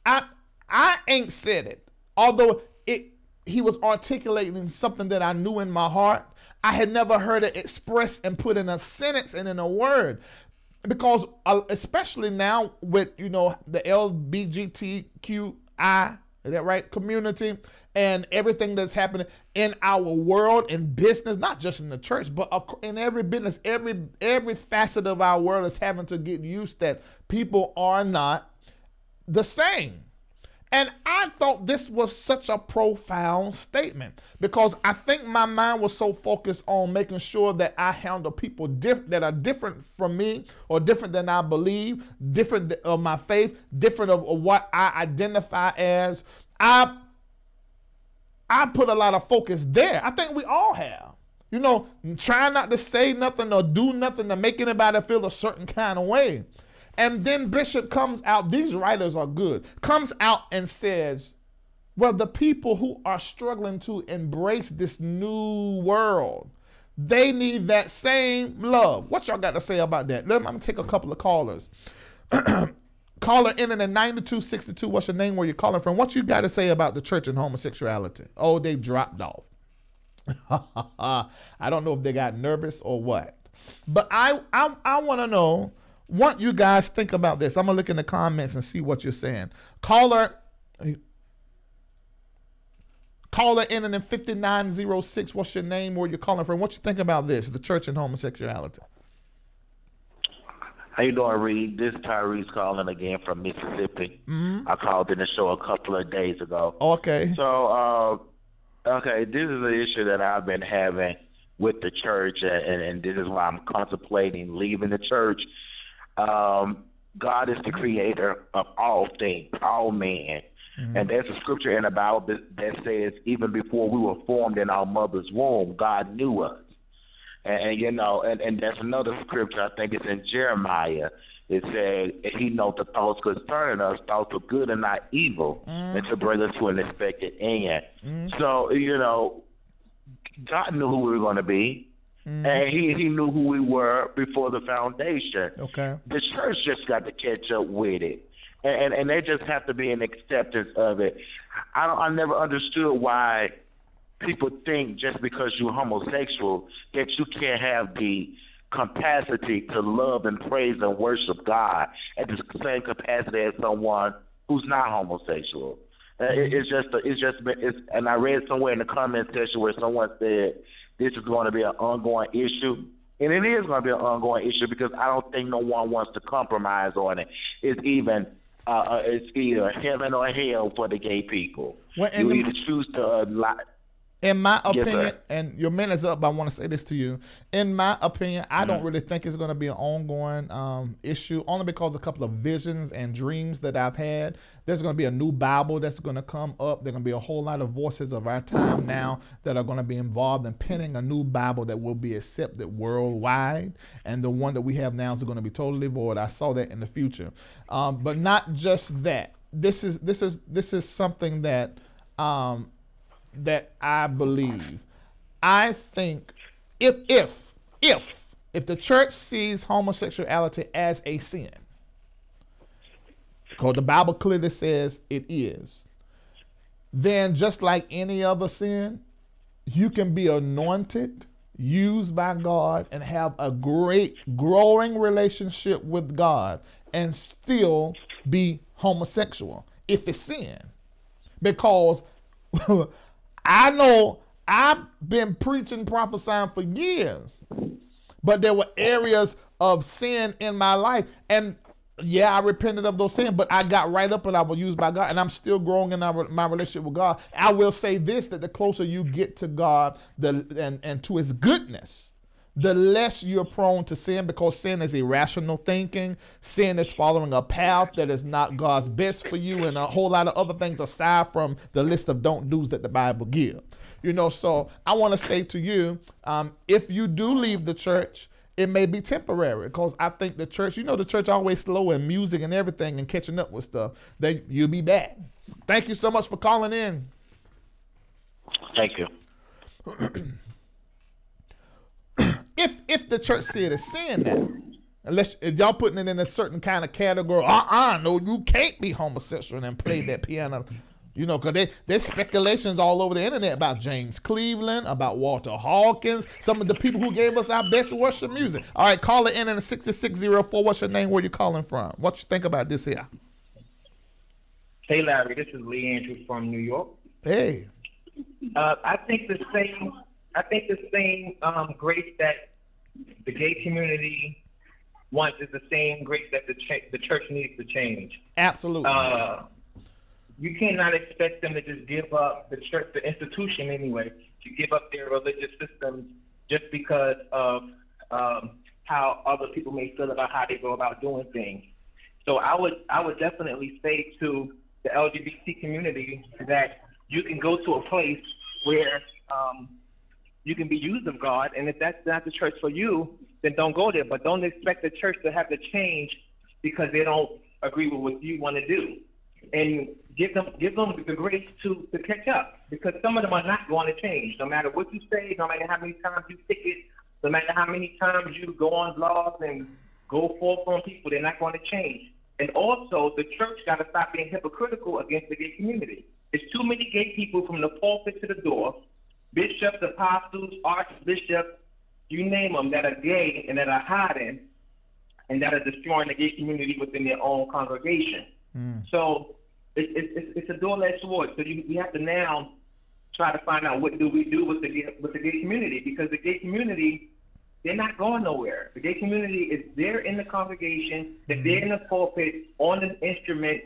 I ain't said it. Although he was articulating something that I knew in my heart, I had never heard it expressed and put in a sentence and in a word. Because especially now with, you know, the LGBTQI, is that right, community, and everything that's happening in our world, in business, not just in the church, but in every business, every facet of our world is having to get used that people are not the same. And I thought this was such a profound statement, because I think my mind was so focused on making sure that I handle people that are different from me, or different than I believe, different of my faith, different of what I identify as. I put a lot of focus there. I think we all have. You know, trying not to say nothing or do nothing to make anybody feel a certain kind of way. And then Bishop comes out, these writers are good, comes out and says, well, the people who are struggling to embrace this new world, they need that same love. What y'all got to say about that? I'm going to take a couple of callers. Caller in at 9262. What's your name? Where you calling from? What you got to say about the church and homosexuality? Oh, they dropped off. I don't know if they got nervous or what. But I want to know what you guys think about this. I'm going to look in the comments and see what you're saying. Caller in at 5906. What's your name? Where you calling from? What you think about this, the church and homosexuality? How you doing, Reid? This is Tyrese calling again from Mississippi. I called in the show a couple of days ago. Okay. So, okay, this is an issue that I've been having with the church, and this is why I'm contemplating leaving the church. God is the creator of all things, all men. And there's a scripture in the Bible that says, even before we were formed in our mother's womb, God knew us. And you know, and there's another scripture, I think it's in Jeremiah. It said, he knows the thoughts concerning us, thoughts of good and not evil, and to bring us to an expected end. So, you know, God knew who we were going to be, and he knew who we were before the foundation. Okay. The church just got to catch up with it, and they just have to be an acceptance of it. I never understood why people think just because you're homosexual that you can't have the capacity to love and praise and worship God at the same capacity as someone who's not homosexual. And I read somewhere in the comment section where someone said this is going to be an ongoing issue. And it is going to be an ongoing issue because I don't think no one wants to compromise on it. It's either heaven or hell for the gay people. Well, you either choose to in my opinion, yes, and your minute's up, but I want to say this to you. In my opinion, I don't really think it's going to be an ongoing issue, only because a couple of visions and dreams that I've had. There's going to be a new Bible that's going to come up. There's going to be a whole lot of voices of our time now that are going to be involved in penning a new Bible that will be accepted worldwide. And the one that we have now is going to be totally void. I saw that in the future. But not just that. This is something that that I believe. I think if the church sees homosexuality as a sin, because the Bible clearly says it is, then just like any other sin, you can be anointed, used by God, and have a great growing relationship with God and still be homosexual if it's sin. Because I know I've been preaching, prophesying for years, but there were areas of sin in my life. And yeah, I repented of those sins, but I got right up and I was used by God, and I'm still growing in my relationship with God. I will say this, that the closer you get to God and to his goodness, the less you're prone to sin, because sin is irrational thinking. Sin is following a path that is not God's best for you, and a whole lot of other things aside from the list of don't do's that the Bible gives. You know, so I want to say to you, if you do leave the church, it may be temporary, because I think the church, you know, the church always slow in music and everything and catching up with stuff. You'll be back. Thank you so much for calling in. Thank you. If the church see it as sin now, unless if y'all putting it in a certain kind of category, no, you can't be homosexual and play that piano. You know, because there's speculations all over the internet about James Cleveland, about Walter Hawkins, some of the people who gave us our best worship music. All right, call it in at 6604. What's your name? Where you calling from? What you think about this here? Hey, Larry, this is Lee Andrews from New York. Hey. I think the same grace that the gay community wants is the same grace that the church needs to change. Absolutely. You cannot expect them to just give up the church, the institution anyway, to give up their religious systems just because of how other people may feel about how they go about doing things. So I would definitely say to the LGBT community that you can go to a place where you can be used of God, and if that's not the church for you, then don't go there. But don't expect the church to have to change because they don't agree with what you want to do. And give them the grace to catch up, because some of them are not going to change. No matter what you say, no matter how many times you pick it, no matter how many times you go on blogs and go forth on people, they're not going to change. And also, the church got to stop being hypocritical against the gay community. There's too many gay people from the pulpit to the door, bishops, apostles, archbishops, you name them, that are gay and that are hiding and that are destroying the gay community within their own congregation. So it's a double-edged sword. So we have to now try to find out what do we do with the gay community, because the gay community, they're not going nowhere. The gay community is there in the congregation, they're there in the pulpit, on an instrument,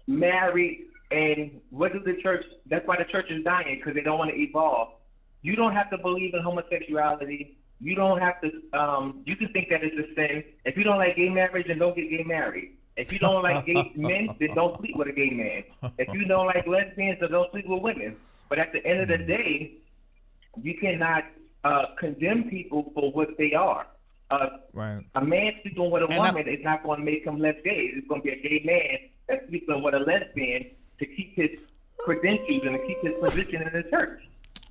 married, and what does the church, that's why the church is dying, because they don't want to evolve. You don't have to believe in homosexuality. You don't have to, you can think that it's a sin. If you don't like gay marriage, then don't get gay married. If you don't like gay men, then don't sleep with a gay man. If you don't like lesbians, then don't sleep with women. But at the end of the day, you cannot condemn people for what they are. Right. A man sleeping with a woman is not going to make him less gay. It's going to be a gay man that's sleeping with a lesbian to keep his credentials and to keep his position in the church.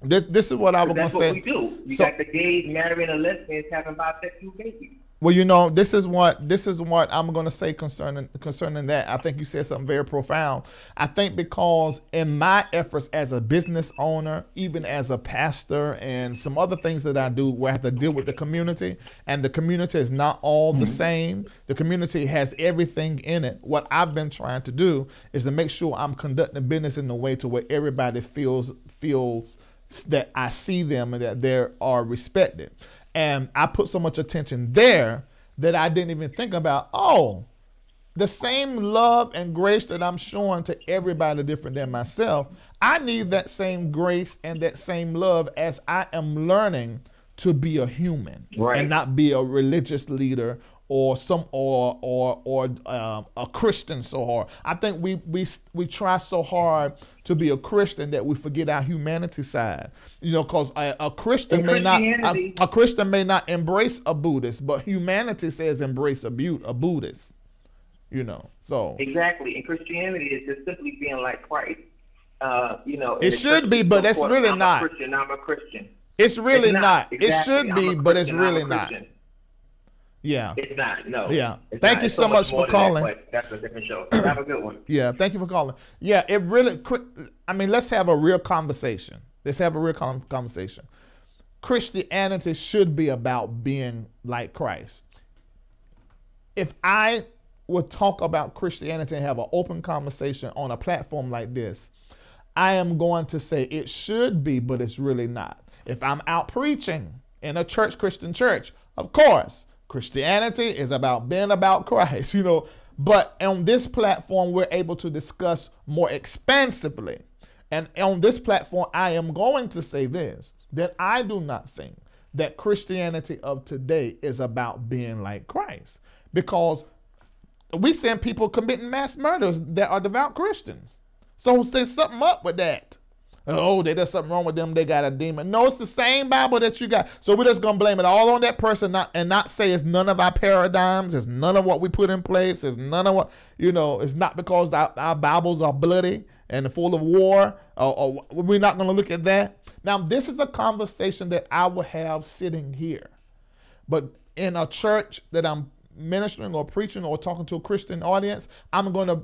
This is what I was going to say. That's what we do. You got the gays marrying the lesbians having bisexual babies. Well, you know, this is what I'm going to say concerning that. I think you said something very profound. I think because in my efforts as a business owner, even as a pastor, and some other things that I do where I have to deal with the community, and the community is not all the same. The community has everything in it. What I've been trying to do is to make sure I'm conducting business in a way to where everybody feels that I see them and that they are respected. And I put so much attention there that I didn't even think about, the same love and grace that I'm showing to everybody different than myself, I need that same grace and that same love as I am learning to be a human, and not be a religious leader or a Christian so hard. I think we try so hard to be a Christian that we forget our humanity side. You know, because a Christian may not embrace a Buddhist, but humanity says embrace a Buddhist. You know, so exactly. And Christianity is just simply being like Christ. You know, it should be, but it's really not. I'm a Christian. It's really not. Exactly. It should be, but it's really not. Yeah. It's not. No. Yeah. Thank you so much for calling. That's a different show. Have a good one. Yeah. Thank you for calling. Yeah. It really. I mean, let's have a real conversation. Let's have a real conversation. Christianity should be about being like Christ. If I would talk about Christianity and have an open conversation on a platform like this, I am going to say it should be, but it's really not. If I'm out preaching in a Christian church, of course, Christianity is about being about Christ, you know, but on this platform, we're able to discuss more expansively. And on this platform, I am going to say this, that I do not think that Christianity of today is about being like Christ, because we send people committing mass murders that are devout Christians. So there's something up with that. There's something wrong with them. They got a demon. No, it's the same Bible that you got. So we're just going to blame it all on that person and not say it's none of our paradigms. It's none of what we put in place. It's none of what, you know, it's not because our Bibles are bloody and full of war. Or we're not going to look at that. Now, this is a conversation that I will have sitting here. But in a church that I'm ministering or preaching or talking to a Christian audience, I'm going to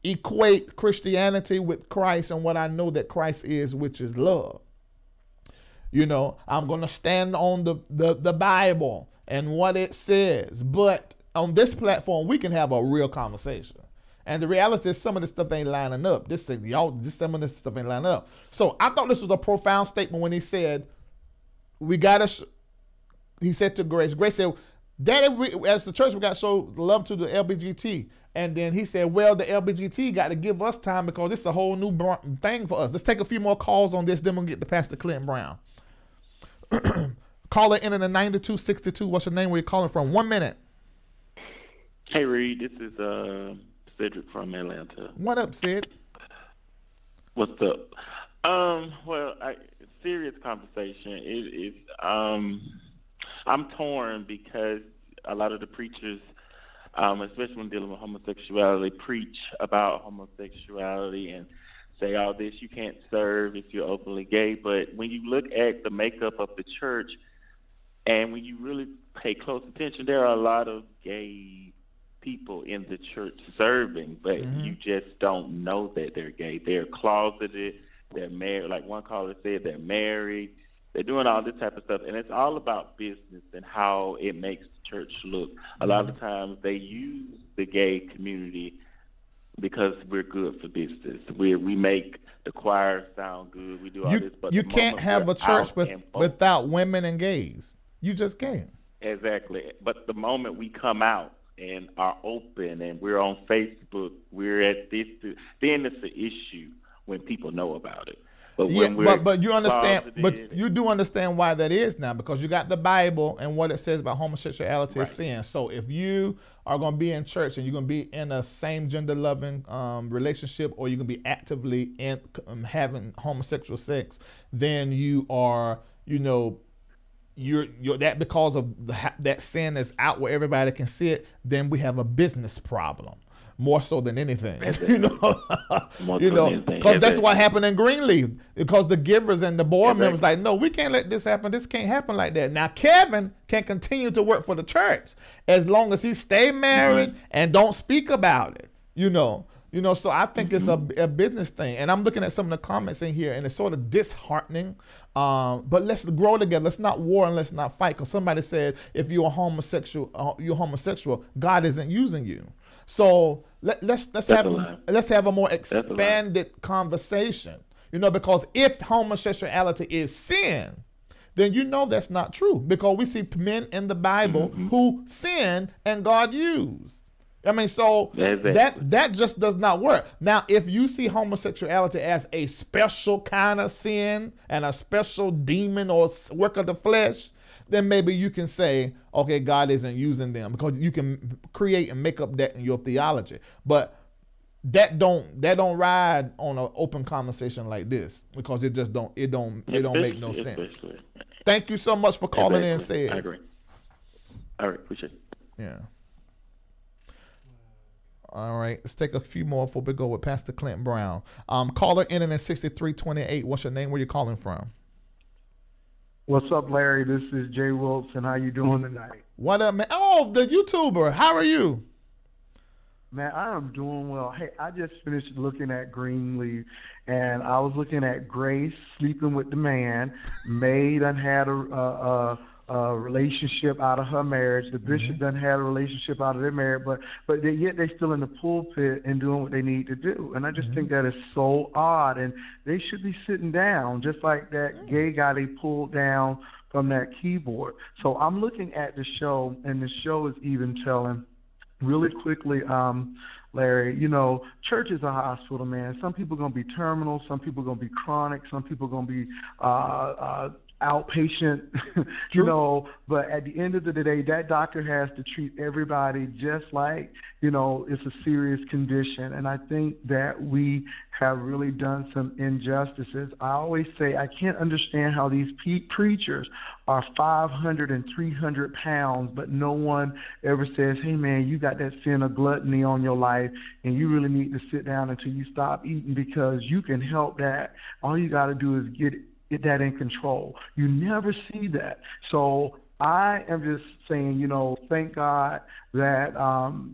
equate Christianity with Christ and what I know that Christ is, which is love. You know, I'm going to stand on the Bible and what it says. But on this platform, we can have a real conversation. And the reality is some of this stuff ain't lining up. Some of this stuff ain't lining up. So I thought this was a profound statement when he said, he said to Grace said, Daddy, as the church, we got to show love to the LGBT. And then he said, well, the LGBT got to give us time because this is a whole new thing for us. Let's take a few more calls on this, then we'll get to Pastor Clinton Brown. Caller in the 9262. What's your name? Where you calling from? 1 minute. Hey, Reid. This is Cedric from Atlanta. What up, Sid? What's up? Well, serious conversation. I'm torn because a lot of the preachers, especially when dealing with homosexuality, preach about homosexuality and say all this. You can't serve if you're openly gay. But when you look at the makeup of the church, and when you really pay close attention, there are a lot of gay people in the church serving, but you just don't know that they're gay. They're closeted. They're married. Like one caller said, they're married. They're doing all this type of stuff, and it's all about business and how it makes the church look. A lot of times they use the gay community because we're good for business. We make the choir sound good. We do all this, but you can't have a church without women and gays. You just can't. Exactly. But the moment we come out and are open and we're on Facebook, we're at this, then it's an issue when people know about it. But when but you understand, but you do understand why that is now, because you got the Bible and what it says about homosexuality is sin. So if you are going to be in church and you're going to be in a same gender loving relationship, or you're going to be actively in having homosexual sex, then you are, you're that because of that sin is out where everybody can see it. Then we have a business problem. More so than anything, because that's what happened in Greenleaf. Because the givers and the board members like, no, we can't let this happen. This can't happen like that. Now Kevin can continue to work for the church as long as he stay married and don't speak about it. So I think it's a business thing. And I'm looking at some of the comments in here, and it's sort of disheartening. But let's grow together. Let's not war and let's not fight. Because somebody said, if you're homosexual, God isn't using you. So let's have a more expanded conversation, because if homosexuality is sin, then that's not true, because we see men in the Bible who sin and God used. I mean, so that just does not work. Now, if you see homosexuality as a special kind of sin and a special demon or work of the flesh, then maybe you can say, okay, God isn't using them, because you can create and make up that in your theology. But that don't ride on an open conversation like this, because it just don't make no sense. Thank you so much for calling in and saying. I agree. All right, appreciate it. Yeah. All right, let's take a few more before we go with Pastor Clint Brown. Caller in 6328. What's your name? Where you calling from? What's up, Larry? This is Jay Wilson. How you doing tonight? What up, man? Oh, the YouTuber. How are you? Man, I am doing well. Hey, I just finished looking at Greenleaf, and I was looking at Grace sleeping with the man. May done had a relationship out of her marriage. The bishop done had a relationship out of their marriage, but yet they still in the pulpit and doing what they need to do. And I just think that is so odd, and they should be sitting down, just like that gay guy they pulled down from that keyboard. So I'm looking at the show, and the show is even telling really quickly, Larry, church is a hospital, man. Some people are going to be terminal, some people are going to be chronic, some people are going to be outpatient, but at the end of the day, that doctor has to treat everybody just like, it's a serious condition. And I think that we have really done some injustices. I always say I can't understand how these preachers are 500 and 300 pounds, but no one ever says, hey, man, you got that sin of gluttony on your life, and you really need to sit down until you stop eating, because you can help that. All you got to do is get that in control. You never see that. So I am just saying, thank God that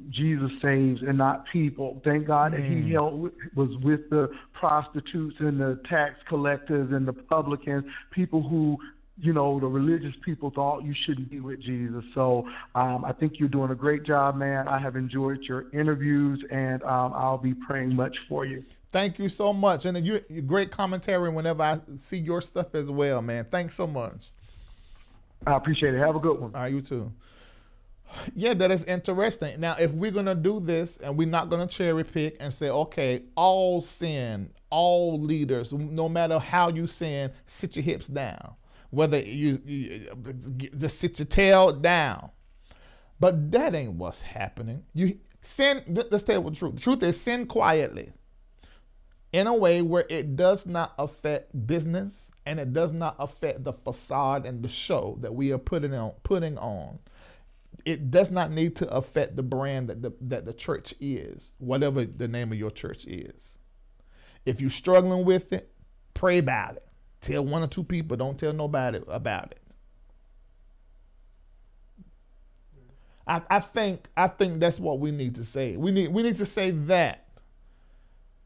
Jesus saves and not people. Thank God that he was with the prostitutes and the tax collectors and the publicans, people who, the religious people thought you shouldn't be with Jesus. So I think you're doing a great job, man. I have enjoyed your interviews, and I'll be praying much for you. Thank you so much. And you great commentary whenever I see your stuff as well, man. Thanks so much. I appreciate it. Have a good one. All right, you too. Yeah, that is interesting. Now, if we're going to do this and we're not going to cherry pick and say, okay, all sin, all leaders, no matter how you sin, sit your hips down. Whether you just sit your tail down. But that ain't what's happening. You sin, let's tell you the truth. The truth is sin quietly. in a way where it does not affect business and it does not affect the facade and the show that we are putting on. It does not need to affect the brand that the church is, whatever the name of your church is. If you're struggling with it, pray about it. Tell one or two people. Don't tell nobody about it. I think that's what we need to say. We need to say that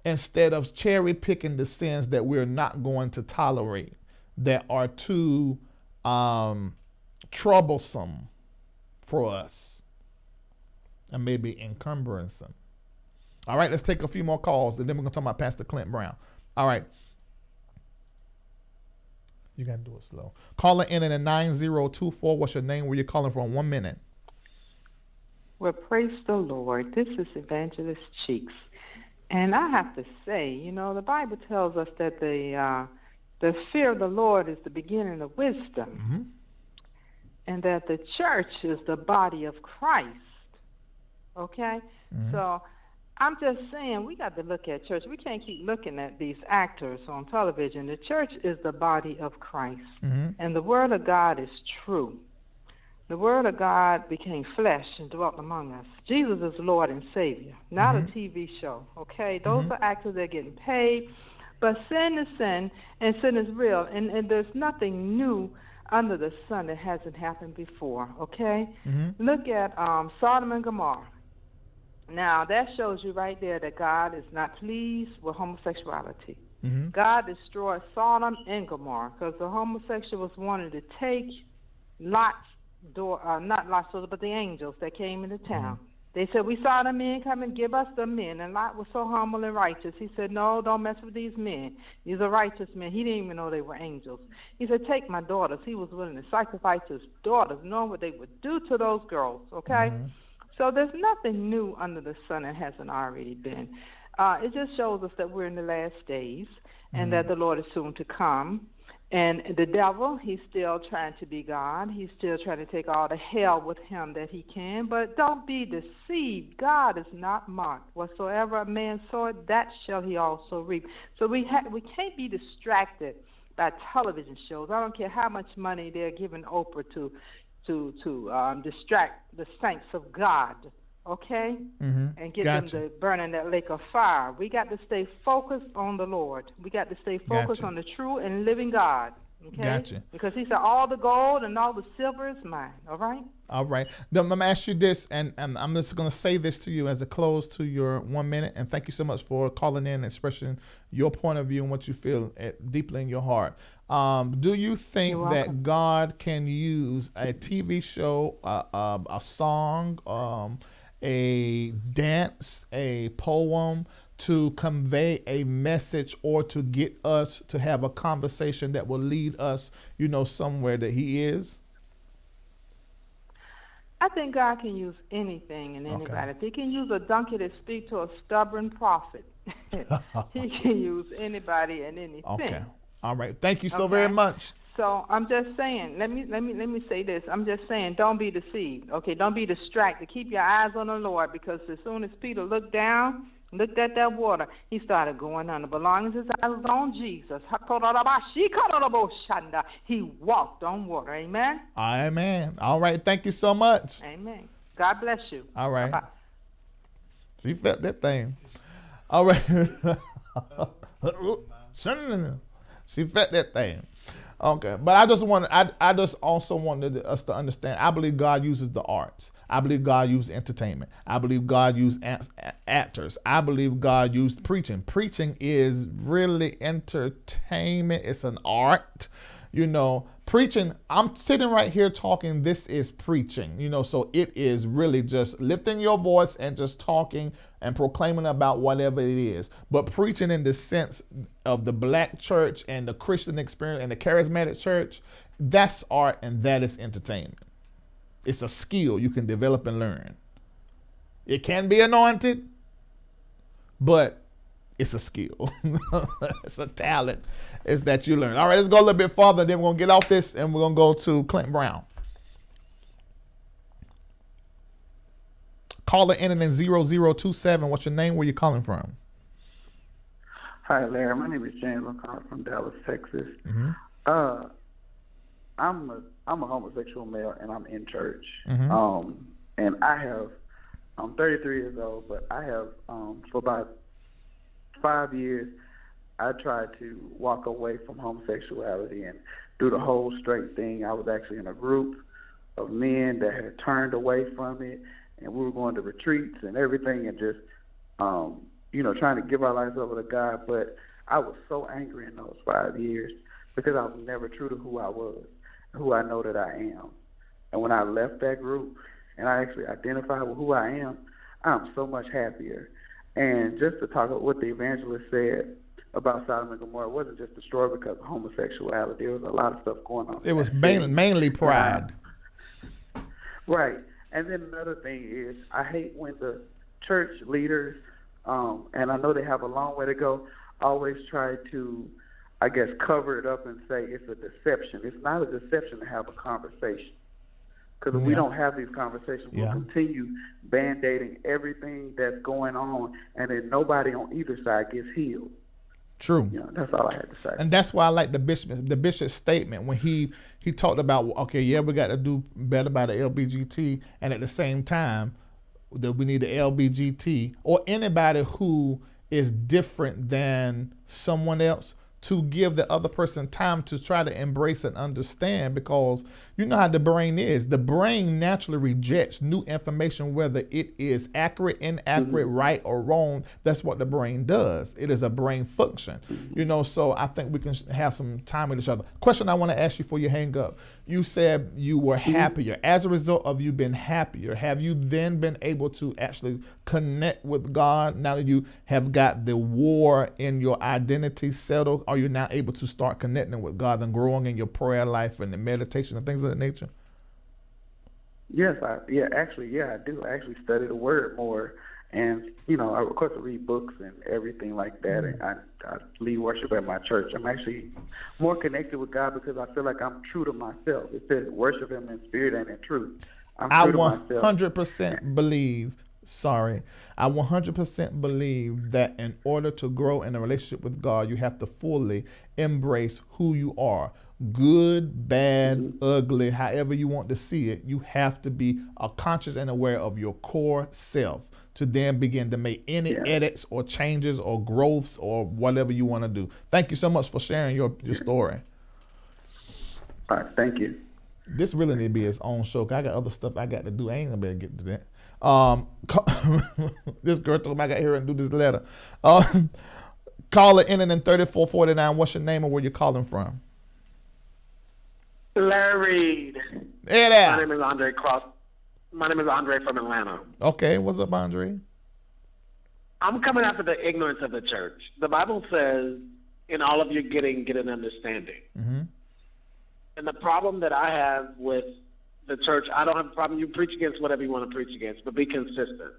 instead of cherry picking the sins that we're not going to tolerate, that are too troublesome for us and maybe encumbersome. All right, let's take a few more calls, and then we're going to talk about Pastor Clint Brown. All right. You got to do it slow. Caller in at 9024. What's your name? Where you calling from? 1 minute. Well, praise the Lord. This is Evangelist Cheeks. And I have to say, you know, the Bible tells us that the fear of the Lord is the beginning of wisdom. And that the church is the body of Christ. Okay? So I'm just saying we got to look at church. We can't keep looking at these actors on television. The church is the body of Christ. And the word of God is true. The word of God became flesh and dwelt among us. Jesus is Lord and Savior, not a TV show. Okay? Those are actors that are getting paid. But sin is sin, and sin is real. And there's nothing new under the sun that hasn't happened before. Okay? Look at Sodom and Gomorrah. Now, that shows you right there that God is not pleased with homosexuality. God destroyed Sodom and Gomorrah because the homosexuals wanted to take Lot's not Lot's daughter, but the angels that came into town. They said, we saw the men come and give us the men. And Lot was so humble and righteous. He said, no, don't mess with these men. These are righteous men. He didn't even know they were angels. He said, take my daughters. He was willing to sacrifice his daughters, knowing what they would do to those girls, okay? So there's nothing new under the sun that hasn't already been. It just shows us that we're in the last days and that the Lord is soon to come. And the devil, he's still trying to be God. He's still trying to take all the hell with him that he can. But don't be deceived. God is not mocked. Whatsoever a man soweth, that shall he also reap. So we can't be distracted by television shows. I don't care how much money they're giving Oprah to distract the saints of God, okay? And get them to burn in that lake of fire. We got to stay focused on the Lord. We got to stay focused on the true and living God, okay? Because he said, all the gold and all the silver is mine, all right? All right. Then I'm going to ask you this, and I'm just going to say this to you as a close to your 1 minute, and thank you so much for calling in and expressing your point of view and what you feel deeply in your heart. Do you think that God can use a TV show, a song, a dance, a poem to convey a message or to get us to have a conversation that will lead us, you know, somewhere that he is? I think God can use anything and anybody. If he can use a donkey to speak to a stubborn prophet, he can use anybody and anything. Okay. All right. Thank you so very much. So I'm just saying, let me say this. I'm just saying, don't be deceived. Okay, don't be distracted. Keep your eyes on the Lord, because as soon as Peter looked at that water, he started going under. But long as his eyes was on Jesus, he walked on water. Amen? Amen. All right. Thank you so much. Amen. God bless you. All right. Bye-bye. She felt that thing. All right. She felt that thing. Okay, but I just also wanted us to understand. I believe God uses the arts. I believe God used entertainment. I believe God used actors. I believe God used preaching. Preaching is really entertainment. It's an art. You know, preaching, I'm sitting right here talking, this is preaching, you know, so it is really just lifting your voice and just talking and proclaiming about whatever it is. But preaching in the sense of the black church and the Christian experience and the charismatic church, that's art and that is entertainment. It's a skill you can develop and learn. It can be anointed, but it's a skill. It's a talent. It's that you learn. All right, let's go a little bit farther. Then we're going to get off this and we're going to go to Clint Brown. Caller ending in 0027. What's your name? Where you calling from? Hi, Larry. My name is James. I'm calling from Dallas, Texas. I'm a homosexual male, and I'm in church. And I'm 33 years old, but I have for about 5 years, I tried to walk away from homosexuality and do the whole straight thing. I was actually in a group of men that had turned away from it, and we were going to retreats and everything, and just trying to give our lives over to God. But I was so angry in those 5 years because I was never true to who I was, who I know that I am. And when I left that group and I actually identified with who I am, I'm so much happier. And just to talk about what the evangelist said about Sodom and Gomorrah, it wasn't just destroyed because of homosexuality. There was a lot of stuff going on. It was mainly pride. Right. And then another thing is, I hate when the church leaders, and I know they have a long way to go, always try to, I guess, cover it up and say it's a deception. It's not a deception to have a conversation. Because if we don't have these conversations, we'll continue band-aiding everything that's going on, and then nobody on either side gets healed. True. That's all I had to say. And that's why I like the bishop's statement when he talked about, we got to do better by the LBGT, and at the same time that we need the LBGT or anybody who is different than someone else to give the other person time to try to embrace and understand, because you know how the brain is. The brain naturally rejects new information, whether it is accurate, inaccurate, right or wrong. That's what the brain does. It is a brain function. So I think we can have some time with each other. Question I want to ask you before you hang up. You said you were happier. As a result of you being happier, have you then been able to actually connect with God now that you have got the war in your identity settled? Are you now able to start connecting with God and growing in your prayer life and the meditation and things of that nature? Yes, I do. I actually study the Word more, and I of course read books and everything like that. And I lead worship at my church. I'm actually more connected with God because I feel like I'm true to myself. It says worship Him in spirit and in truth. I 100% believe. I 100% believe that in order to grow in a relationship with God, you have to fully embrace who you are. Good, bad, ugly, however you want to see it, you have to be conscious and aware of your core self to then begin to make any edits or changes or growths or whatever you want to do. Thank you so much for sharing your story. All right, thank you. This really need to be its own show. I got other stuff I got to do. I ain't gonna be able to get to that. This girl told me I got here and do this letter. Caller ending in 3449. What's your name and where you're calling from? Larry Reid. Hey there. My name is Andre Cross. My name is Andre from Atlanta. Okay, what's up, Andre? I'm coming after the ignorance of the church. The Bible says, in all of your getting, get an understanding. And the problem that I have with the church, I don't have a problem. You preach against whatever you want to preach against, but be consistent.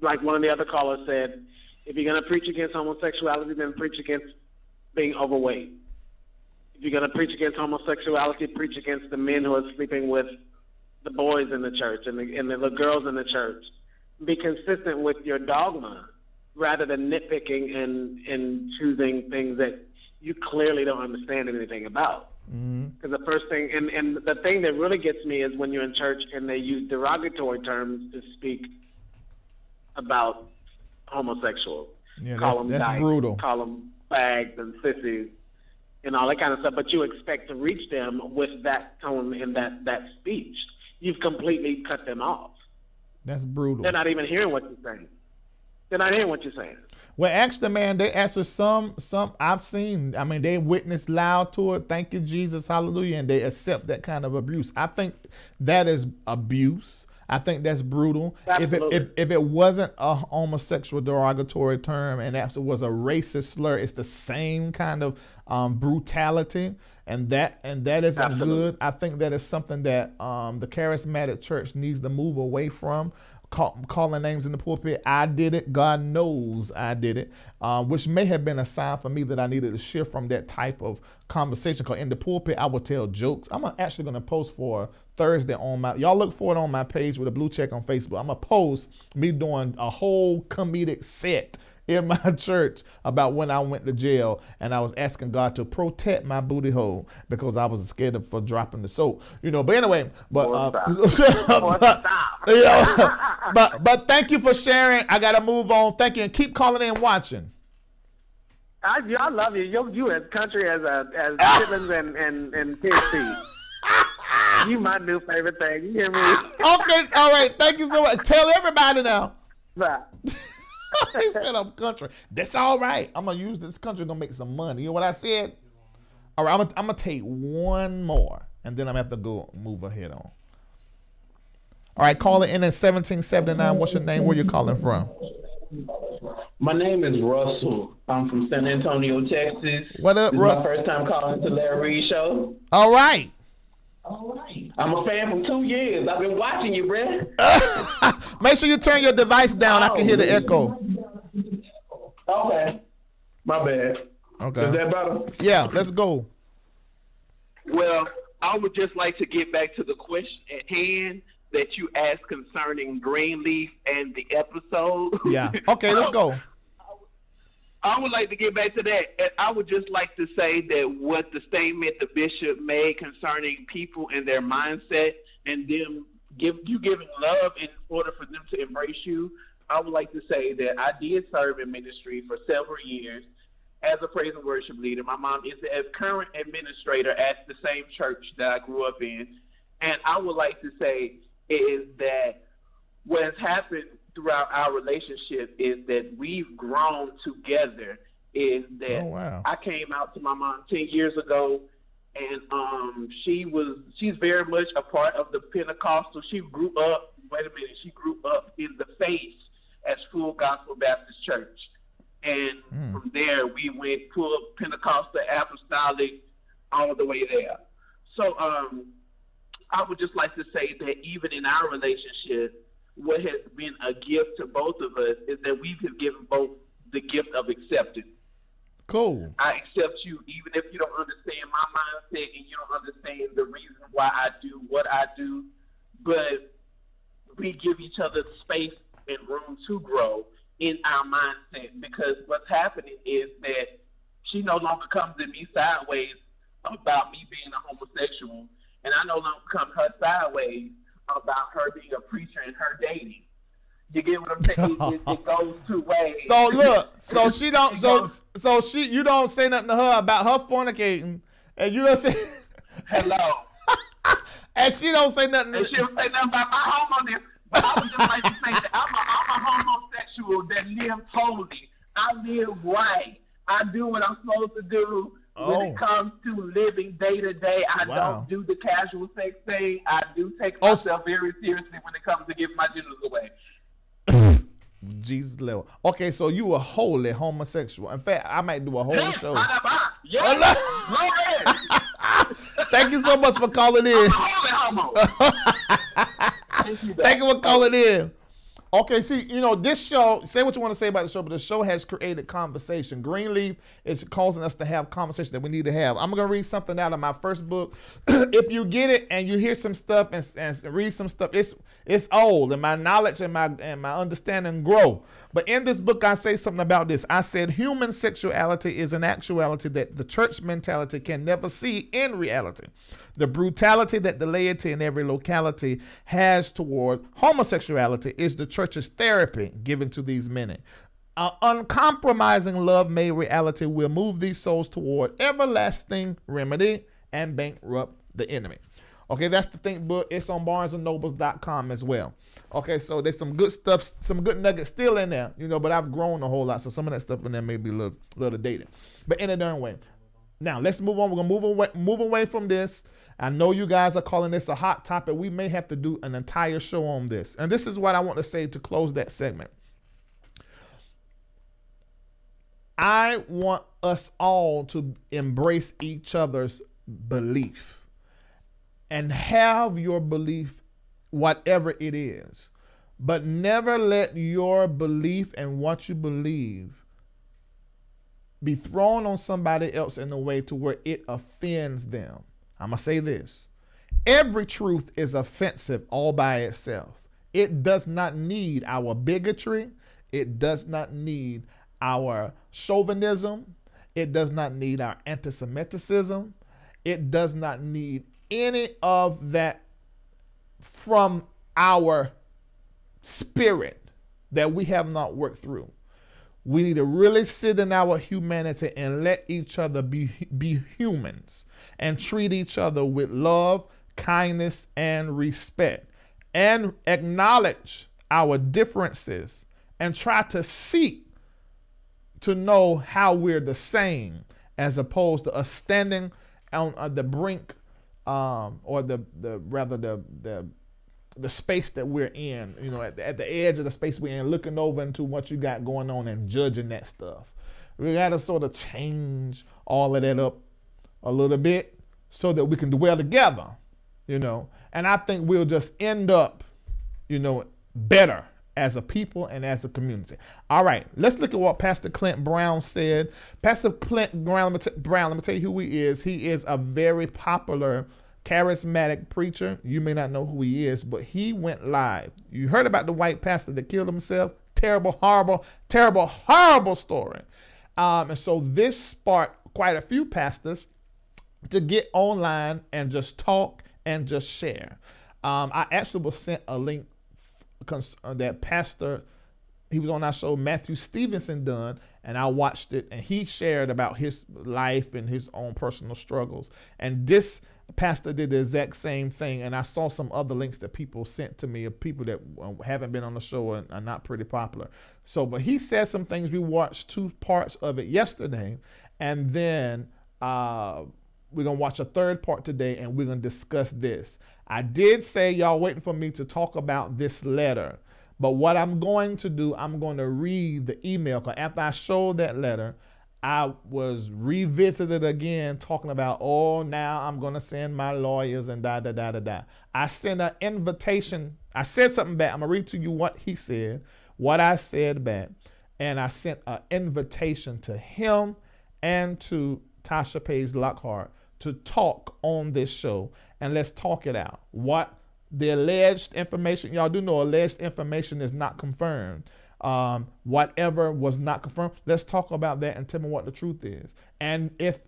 Like one of the other callers said, if you're going to preach against homosexuality, then preach against being overweight. If you're going to preach against homosexuality, preach against the men who are sleeping with the boys in the church and the girls in the church. Be consistent with your dogma rather than nitpicking and choosing things that you clearly don't understand anything about. Because the first thing, and the thing that really gets me is when you're in church and they use derogatory terms to speak about homosexuals. Yeah, call them that's dykes, brutal. Call them fags and sissies and all that kind of stuff. But you expect to reach them with that tone and that speech. You've completely cut them off. That's brutal. They're not even hearing what you're saying. They're not hearing what you're saying. Well, actually, man, they actually some I've seen. I mean, they witness loud to it. Thank you, Jesus, hallelujah, and they accept that kind of abuse. I think that is abuse. I think that's brutal. Absolutely. If it wasn't a homosexual derogatory term and that was a racist slur, it's the same kind of brutality, and that isn't Absolutely. good. I think that is something that the charismatic church needs to move away from. Calling names in the pulpit. I did it. God knows I did it, which may have been a sign for me that I needed to shift from that type of conversation. Because in the pulpit, I would tell jokes. I'm actually going to post for Thursday on y'all look for it on my page with a blue check on Facebook. I'm going to post me doing a whole comedic set in my church about when I went to jail, and I was asking God to protect my booty hole because I was scared of for dropping the soap. But anyway, but but thank you for sharing. I gotta move on. Thank you, and keep calling in and watching. I love you. You as country as chitlins and pig feet. You my new favorite thing. You hear me? Okay, all right. Thank you so much. Tell everybody now. Bye. He said I'm country. That's all right. I'm gonna use this country. Gonna make some money. You know what I said? All right. I'm gonna take one more, and then I'm gonna have to go move ahead on. All right. Call it in at 1779. What's your name? Where you calling from? My name is Russell. I'm from San Antonio, Texas. What up, Russell? This is my first time calling to Larry Reid show. All right. I'm a fan for 2 years. I've been watching you, bruh. Make sure you turn your device down. I can hear the echo. Okay. My bad. Okay. Is that better? Yeah, let's go. Well, I would just like to get back to the question at hand that you asked concerning Greenleaf and the episode. Yeah. Okay, let's go. I would like to get back to that. And I would just like to say that what the statement the bishop made concerning people and their mindset and them giving love in order for them to embrace you, I would like to say that I did serve in ministry for several years as a praise and worship leader. My mom is a current administrator at the same church that I grew up in. And I would like to say is that what has happened throughout our relationship is that we've grown together. Is that I came out to my mom 10 years ago, and she's very much a part of the Pentecostal. She grew up in the faith at Full Gospel Baptist Church. And from there, we went full Pentecostal, apostolic, all the way there. So I would just like to say that even in our relationship, what has been a gift to both of us is that we have given both the gift of acceptance. Cool. I accept you even if you don't understand my mindset and you don't understand the reason why I do what I do, but we give each other space and room to grow in our mindset, because what's happening is that she no longer comes at me sideways about me being a homosexual, and I no longer come her sideways about her being a preacher and her dating. You get what I'm saying? It goes two ways. So look, so she don't, you don't say nothing to her about her fornicating, and you don't say hello, and she don't say nothing. And she don't say nothing about my homonym. But I would just like to say that I'm a homosexual that lives holy. I live right. I do what I'm supposed to do when it comes to living day to day. I don't do the casual sex thing. I do take myself very seriously when it comes to giving my genitals away. Jesus level. Okay, so you a holy homosexual. In fact, I might do a whole show. Yeah. Thank you so much for calling in. I'm a holy homo. Thank you for calling in. Okay, see, this show, say what you want to say about the show, but the show has created conversation. Greenleaf is causing us to have conversation that we need to have. I'm going to read something out of my first book. If you get it and you hear some stuff and read some stuff, it's old, and my knowledge and my understanding grow. But in this book, I say something about this. I said human sexuality is an actuality that the church mentality can never see in reality. The brutality that the laity in every locality has toward homosexuality is the church's therapy given to these men. Uncompromising love made reality will move these souls toward everlasting remedy and bankrupt the enemy. Okay, that's the Think book. It's on barnesandnobles.com as well. Okay, so there's some good stuff, some good nuggets still in there, but I've grown a whole lot, so some of that stuff in there may be a little dated. But in a darn way. Now, let's move on. We're going to move away from this. I know you guys are calling this a hot topic. We may have to do an entire show on this. And this is what I want to say to close that segment. I want us all to embrace each other's belief and have your belief, whatever it is. But never let your belief and what you believe be thrown on somebody else in a way to where it offends them. I'm going to say this. Every truth is offensive all by itself. It does not need our bigotry. It does not need our chauvinism. It does not need our anti-Semitism. It does not need any of that from our spirit that we have not worked through. We need to really sit in our humanity and let each other be humans and treat each other with love, kindness, and respect, and acknowledge our differences and try to seek to know how we're the same, as opposed to us standing on the brink or the space that we're in, you know, at the edge of the space we're in, looking over into what you got going on and judging that stuff. We got to sort of change all of that up a little bit so that we can dwell together, you know. And I think we'll just end up, you know, better as a people and as a community. All right, let's look at what Pastor Clint Brown said. Pastor Clint Brown, let me tell you who he is. He is a very popular charismatic preacher. You may not know who he is, but he went live. You heard about the white pastor that killed himself. Terrible, horrible, terrible, horrible story. And so this sparked quite a few pastors to get online and just talk and just share. I actually was sent a link that pastor, he was on our show, Matthew Stevenson, done, and I watched it, and he shared about his life and his own personal struggles. And this pastor did the exact same thing, and I saw some other links that people sent to me of people that haven't been on the show and are not pretty popular. So, but he said some things. We watched 2 parts of it yesterday, and then we're going to watch a 3rd part today, and we're going to discuss this. I did say y'all waiting for me to talk about this letter, but what I'm going to do, I'm going to read the email, because after I showed that letter, I was revisited again, talking about, oh, now I'm going to send my lawyers and da-da-da-da-da. I sent an invitation. I said something back. I'm going to read to you what he said, what I said back. And I sent an invitation to him and to Tasha Page Lockhart to talk on this show. And let's talk it out. What the alleged information, y'all do know alleged information is not confirmed. Whatever was not confirmed, let's talk about that and tell me what the truth is. And if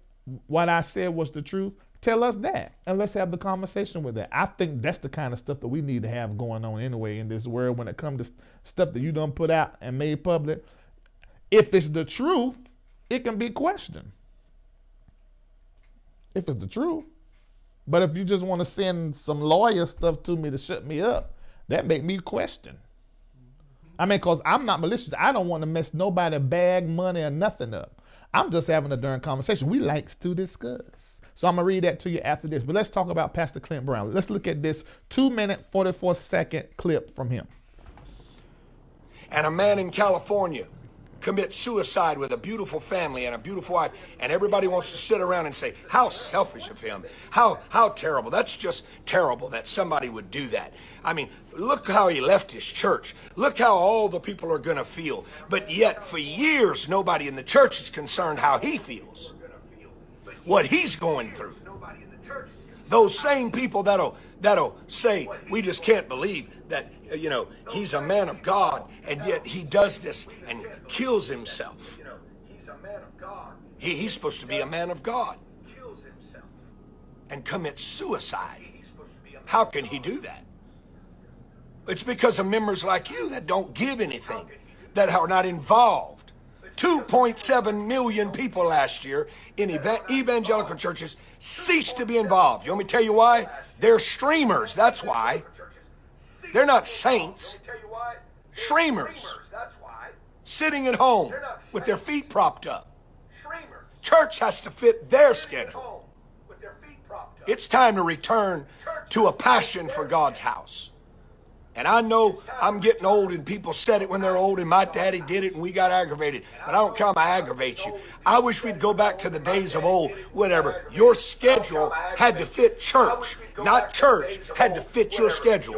what I said was the truth, tell us that, and let's have the conversation with that. I think that's the kind of stuff that we need to have going on anyway in this world when it comes to stuff that you done put out and made public. If it's the truth, it can be questioned. If it's the truth. But if you just want to send some lawyer stuff to me to shut me up, that make me question. I mean, because I'm not malicious. I don't want to mess nobody bag, money, or nothing up. I'm just having a darn conversation. We likes to discuss. So I'm going to read that to you after this. But let's talk about Pastor Clint Brown. Let's look at this 2-minute, 44-second clip from him. And a man in California commits suicide with a beautiful family and a beautiful wife, and everybody wants to sit around and say, how selfish of him, how terrible. That's just terrible that somebody would do that. I mean, look how he left his church. Look how all the people are going to feel. But yet, for years, nobody in the church is concerned how he feels, what he's going through. Those same people that'll say, we just can't believe that, you know, he's a man of God, and yet he does this and kills himself. He's a man of God. He's supposed to be a man of God and commits suicide. How can he do that? It's because of members like you that don't give anything, that are not involved. 2.7 million people last year in evangelical churches ceased to be involved. You want me to tell you why? They're streamers, that's why. They're not saints. Streamers. Sitting at home with their feet propped up. Church has to fit their schedule. It's time to return to a passion for God's house. And I know I'm getting old, and people said it when they're old, and my daddy did it and we got aggravated. But I don't come, I aggravate you. I wish we'd go back to the days of old, whatever. Your schedule had to fit church, not church had to fit your schedule.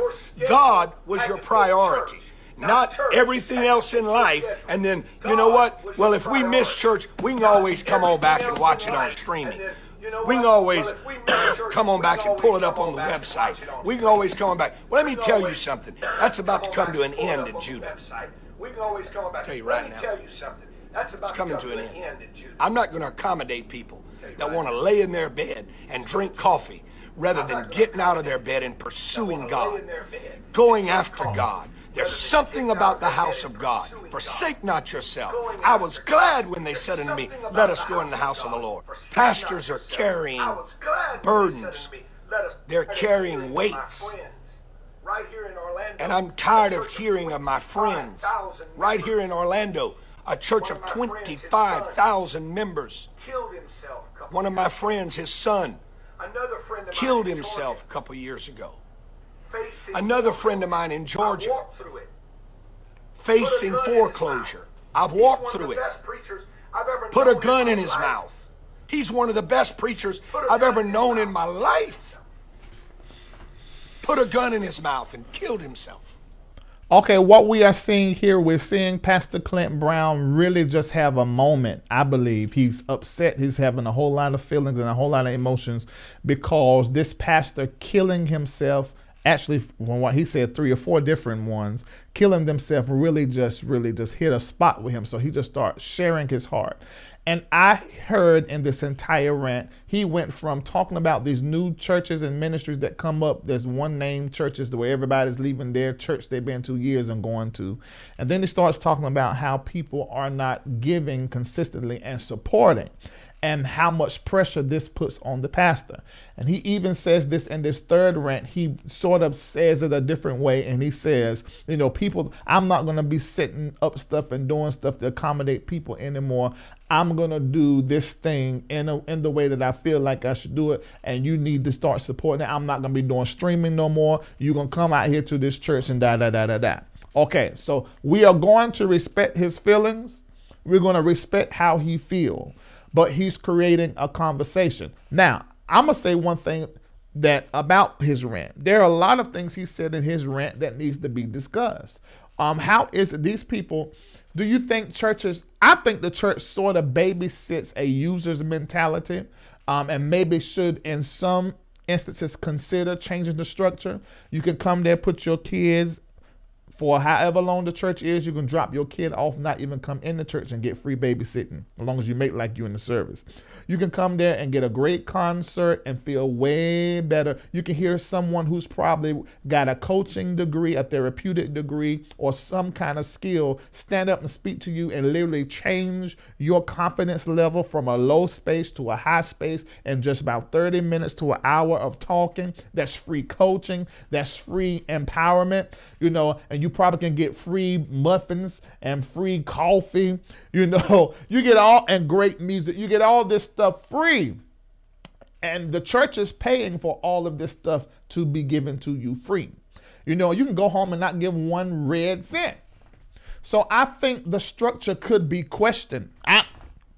God was your priority, not everything else in life. And then, you know what? Well, if we miss church, we can always come on back and watch it on streaming. We can always come on back and pull it up on the website. We can always come on back. Well, let me tell you something. That's about to come to an end in Judah. We can always come back. Tell you right now. It's coming to an end. I'm not going to accommodate people that want to lay in their bed and drink coffee rather than getting out of their bed and pursuing God, going after God. There's something about the house of God. Forsake not yourself. I was glad when they said unto me, let us go in the house of the Lord. Pastors are carrying burdens. They're carrying weights. And I'm tired of hearing of my friends right here in Orlando, a church of 25,000 members. One of my friends, his son, killed himself a couple years ago. Another friend of mine in Georgia, facing foreclosure. I've walked through it. Put a gun in his mouth. He's one of the best preachers I've ever known in my life. Put a gun in his mouth and killed himself. Okay, what we are seeing here, we're seeing Pastor Clint Brown really just have a moment. I believe he's upset. He's having a whole lot of feelings and a whole lot of emotions because this pastor killing himself, actually, from what he said, 3 or 4 different ones, killing themselves really just hit a spot with him. So he just started sharing his heart. And I heard in this entire rant, he went from talking about these new churches and ministries that come up. There's one name churches where everybody's leaving their church they've been 2 years and going to. And then he starts talking about how people are not giving consistently and supporting, and how much pressure this puts on the pastor. And he even says this in this third rant. He sort of says it a different way. And he says, you know, people, I'm not going to be setting up stuff and doing stuff to accommodate people anymore. I'm going to do this thing in the way that I feel like I should do it. And you need to start supporting it. I'm not going to be doing streaming no more. You're going to come out here to this church and da. Okay, so we are going to respect his feelings. We're going to respect how he feels. But he's creating a conversation. Now, I'm going to say one thing that about his rant. There are a lot of things he said in his rant that needs to be discussed. How is it these people, do you think churches, I think the church sort of babysits a user's mentality and maybe should in some instances consider changing the structure. You can come there, put your kids for however long the church is, you can drop your kid off, not even come in the church and get free babysitting, as long as you make like you in the service. You can come there and get a great concert and feel way better. You can hear someone who's probably got a coaching degree, a therapeutic degree, or some kind of skill stand up and speak to you and literally change your confidence level from a low space to a high space in just about 30 minutes to an hour of talking. That's free coaching. That's free empowerment, you know, and you probably can get free muffins and free coffee, you know, you get all, and great music. You get all this stuff free. And the church is paying for all of this stuff to be given to you free. You know, you can go home and not give 1 red cent. So I think the structure could be questioned.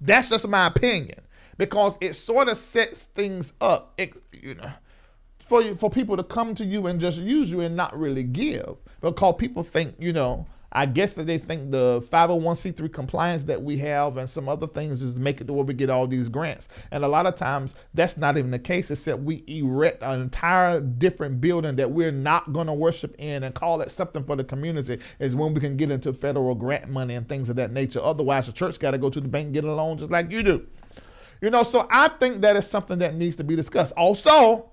That's just my opinion, because it sort of sets things up, you know, for people to come to you and just use you and not really give. Because people think, you know, I guess that they think the 501c3 compliance that we have and some other things is to make it to where we get all these grants. And a lot of times that's not even the case, except we erect an entire different building that we're not going to worship in and call it something for the community is when we can get into federal grant money and things of that nature. Otherwise, the church got to go to the bank and get a loan just like you do. You know, so I think that is something that needs to be discussed. Also,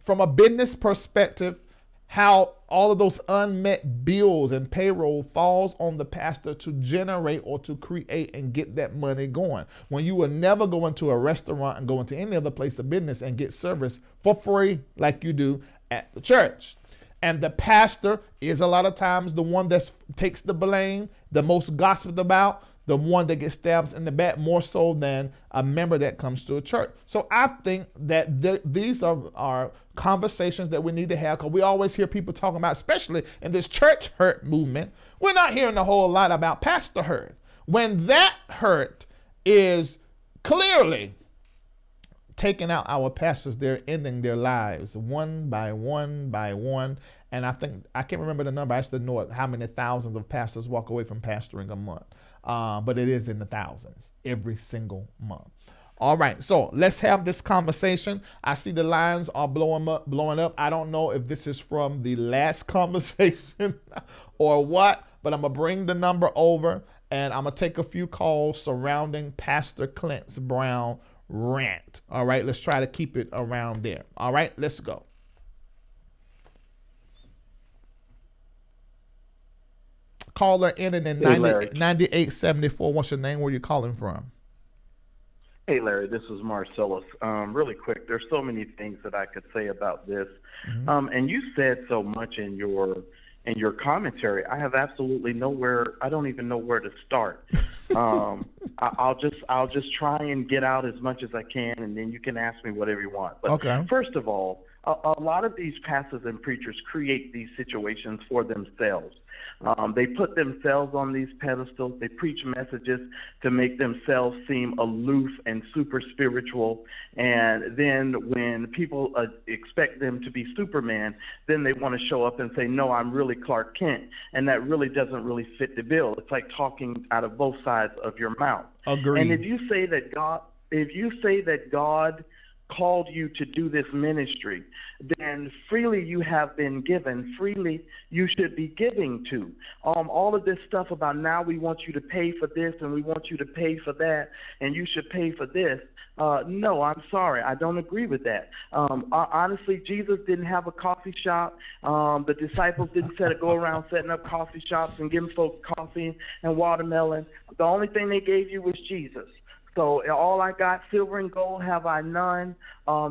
from a business perspective, how all of those unmet bills and payroll falls on the pastor to generate or to create and get that money going. When you will never go into a restaurant and go into any other place of business and get service for free like you do at the church. And the pastor is a lot of times the one that takes the blame, the most gossiped about, the one that gets stabbed in the back more so than a member that comes to a church. So I think that these are conversations that we need to have, because we always hear people talking about, especially in this church hurt movement, we're not hearing a whole lot about pastor hurt. When that hurt is clearly taking out our pastors, they're ending their lives one by one by one. And I think, I can't remember the number, I just know how many thousands of pastors walk away from pastoring a month. But it is in the thousands every single month. All right, so let's have this conversation. I see the lines are blowing up. I don't know if this is from the last conversation or what, but I'm gonna bring the number over and I'm going to take a few calls surrounding Pastor Clint's Brown rant. All right, let's try to keep it around there. All right, let's go. Caller ending in 9874. What's your name? Where you calling from? Hey, Larry, this is Marcellus. Really quick, there's so many things that I could say about this. And you said so much in your commentary. I have absolutely nowhere. I don't even know where to start. I'll just try and get out as much as I can, and then you can ask me whatever you want. But first of all, a lot of these pastors and preachers create these situations for themselves. They put themselves on these pedestals. They preach messages to make themselves seem aloof and super spiritual. And then when people expect them to be Superman, then they want to show up and say, no, I'm really Clark Kent. And that really doesn't really fit the bill. It's like talking out of both sides of your mouth. Agreed. And if you say that God called you to do this ministry, then freely you have been given, freely you should be giving to. All of this stuff about now we want you to pay for this and we want you to pay for that and you should pay for this. No, I'm sorry. I don't agree with that. Honestly, Jesus didn't have a coffee shop. The disciples didn't go around setting up coffee shops and giving folks coffee and watermelon. The only thing they gave you was Jesus. So all I got, silver and gold have I none.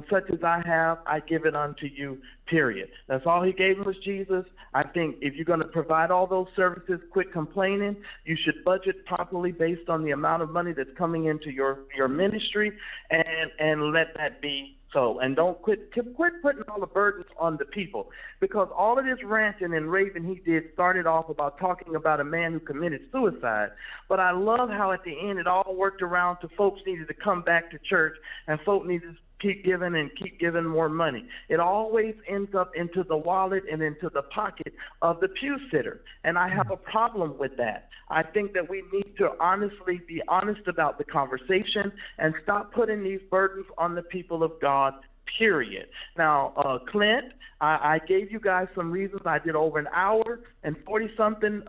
Such as I have, I give it unto you, period. That's all he gave him was Jesus. I think if you're going to provide all those services, quit complaining. You should budget properly based on the amount of money that's coming into your ministry, and let that be so. And don't quit putting all the burdens on the people, because all of this ranting and raving he did started off about talking about a man who committed suicide. But I love how at the end it all worked around to folks needed to come back to church and folk needed to keep giving more money. It always ends up into the wallet and into the pocket of the pew sitter. And I have a problem with that. I think that we need to honestly be honest about the conversation and stop putting these burdens on the people of God, period. Now, Clint, I gave you guys some reasons. I did over an hour and 40-something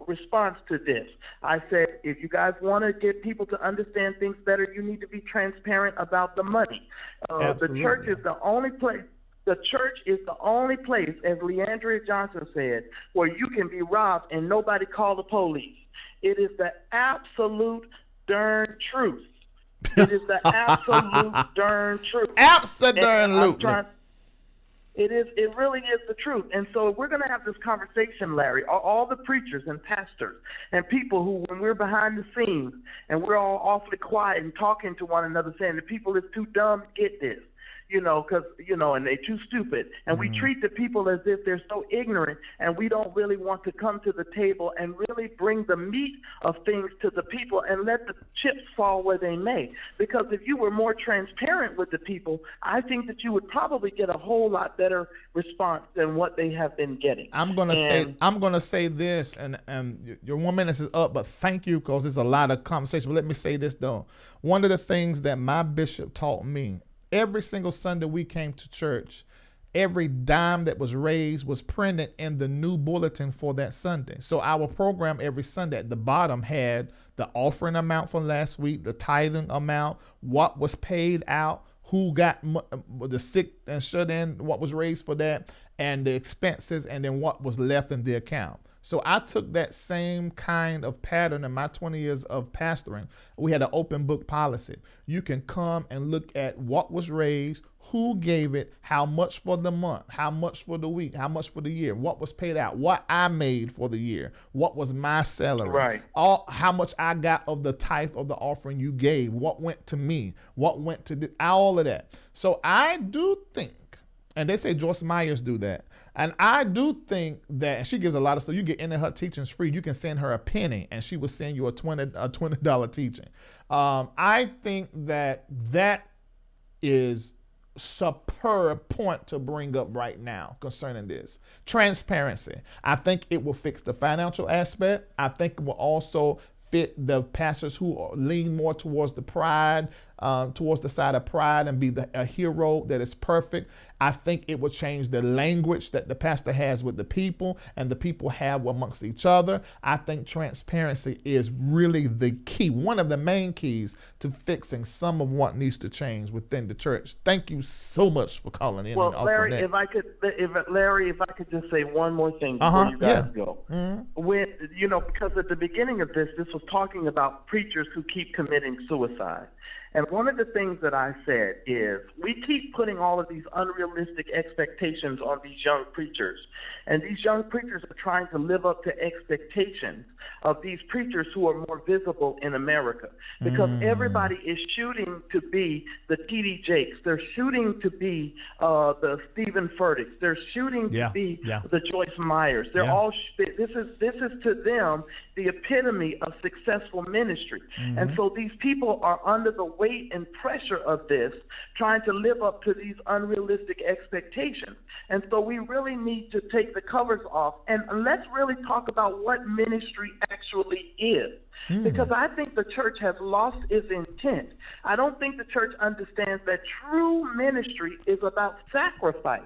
response to this. I said, if you guys want to get people to understand things better, you need to be transparent about the money. The church is the only place. The church is the only place, as Leandria Johnson said, where you can be robbed and nobody call the police. It is the absolute darn truth. It is the absolute darn truth. Absolutely. It really is the truth. And so we're going to have this conversation, Larry, all the preachers and pastors and people who, when we're behind the scenes and we're all awfully quiet and talking to one another saying the people is too dumb to get this. And they're too stupid. And we treat the people as if they're so ignorant, and we don't really want to come to the table and really bring the meat of things to the people and let the chips fall where they may. Because if you were more transparent with the people, I think that you would probably get a whole lot better response than what they have been getting. I'm gonna say this, and your 1 minute is up, but thank you, because there's a lot of conversation. But let me say this though. One of the things that my bishop taught me, every single Sunday we came to church, every dime that was raised was printed in the new bulletin for that Sunday. So our program every Sunday at the bottom had the offering amount for last week, the tithing amount, what was paid out, who got the sick and shut in, what was raised for that, and the expenses, and then what was left in the account. So I took that same kind of pattern in my 20 years of pastoring. We had an open book policy. You can come and look at what was raised, who gave it, how much for the month, how much for the week, how much for the year, what was paid out, what I made for the year, what was my salary, right? How much I got of the tithe of the offering you gave, what went to me, what went to all of that. So I do think, and they say Joyce Myers do that, and I do think that, and she gives a lot of stuff. You get into her teachings free. You can send her a penny, and she will send you a $20 teaching. I think that is superb point to bring up right now concerning this. Transparency. I think it will fix the financial aspect. I think it will also fit the pastors who lean more towards the pride towards the side of pride and be a hero that is perfect. I think it would change the language that the pastor has with the people and the people have amongst each other. I think transparency is really the key, one of the main keys to fixing some of what needs to change within the church. Thank you so much for calling in. Well, and Larry, that. if I could just say one more thing before you guys go. Mm-hmm. When, because at the beginning of this was talking about preachers who keep committing suicide. And one of the things that I said is we keep putting all of these unrealistic expectations on these young preachers. And these young preachers are trying to live up to expectations of these preachers who are more visible in America. Because everybody is shooting to be the T.D. Jakes. They're shooting to be the Stephen Furticks. They're shooting to be the Joyce Meyers. They're all, this is to them the epitome of successful ministry. And so these people are under the weight and pressure of this, trying to live up to these unrealistic expectations. And so we really need to take the covers off and let's really talk about what ministry actually is. Because I think the church has lost its intent. I don't think the church understands that true ministry is about sacrifice.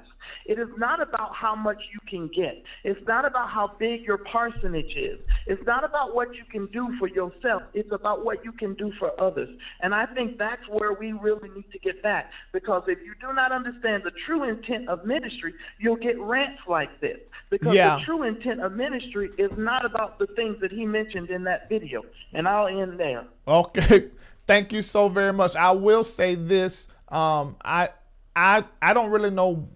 It is not about how much you can get. It's not about how big your parsonage is. It's not about what you can do for yourself. It's about what you can do for others. And I think that's where we really need to get back. Because if you do not understand the true intent of ministry, you'll get rants like this. Because the true intent of ministry is not about the things that he mentioned in that video. And I'll end there. Okay. Thank you so very much. I will say this. I don't really know.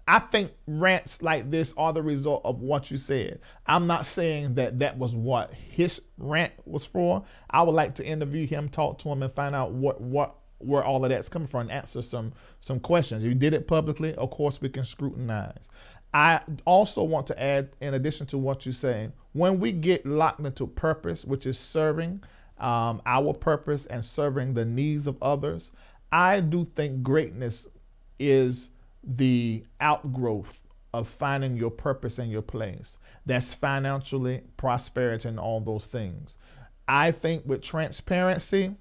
I think rants like this are the result of what you said. I'm not saying that that was what his rant was for. I would like to interview him, talk to him, and find out where all of that's coming from and answer some questions. If you did it publicly, of course, we can scrutinize. I also want to add, in addition to what you're saying, when we get locked into purpose, which is serving our purpose and serving the needs of others, I do think greatness is the outgrowth of finding your purpose and your place. That's financially, prosperity, and all those things. I think with transparency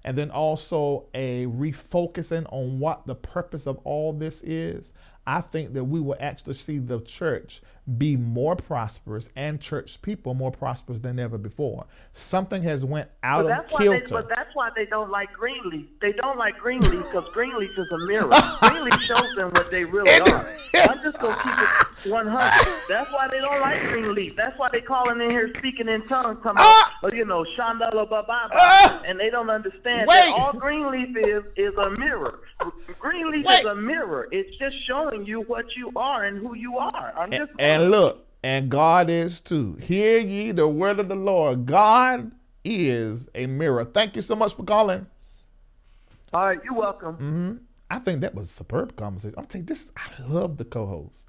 and then also a refocusing on what the purpose of all this is, I think that we will actually see the church be more prosperous and church people more prosperous than ever before. Something has went out of kilter. But that's why they don't like Greenleaf. They don't like Greenleaf because Greenleaf is a mirror. Greenleaf shows them what they really are. I'm just going to keep it 100. That's why they don't like Greenleaf. That's why they calling in here speaking in tongues, talking about, Shandala Baba, and they don't understand that all Greenleaf is a mirror. Greenleaf is a mirror. It's just showing you what you are and who you are. And look, and God is too. Hear ye the word of the Lord. God is a mirror. Thank you so much for calling. All right, you're welcome. I think that was a superb conversation. I'm telling you, I love the co-host.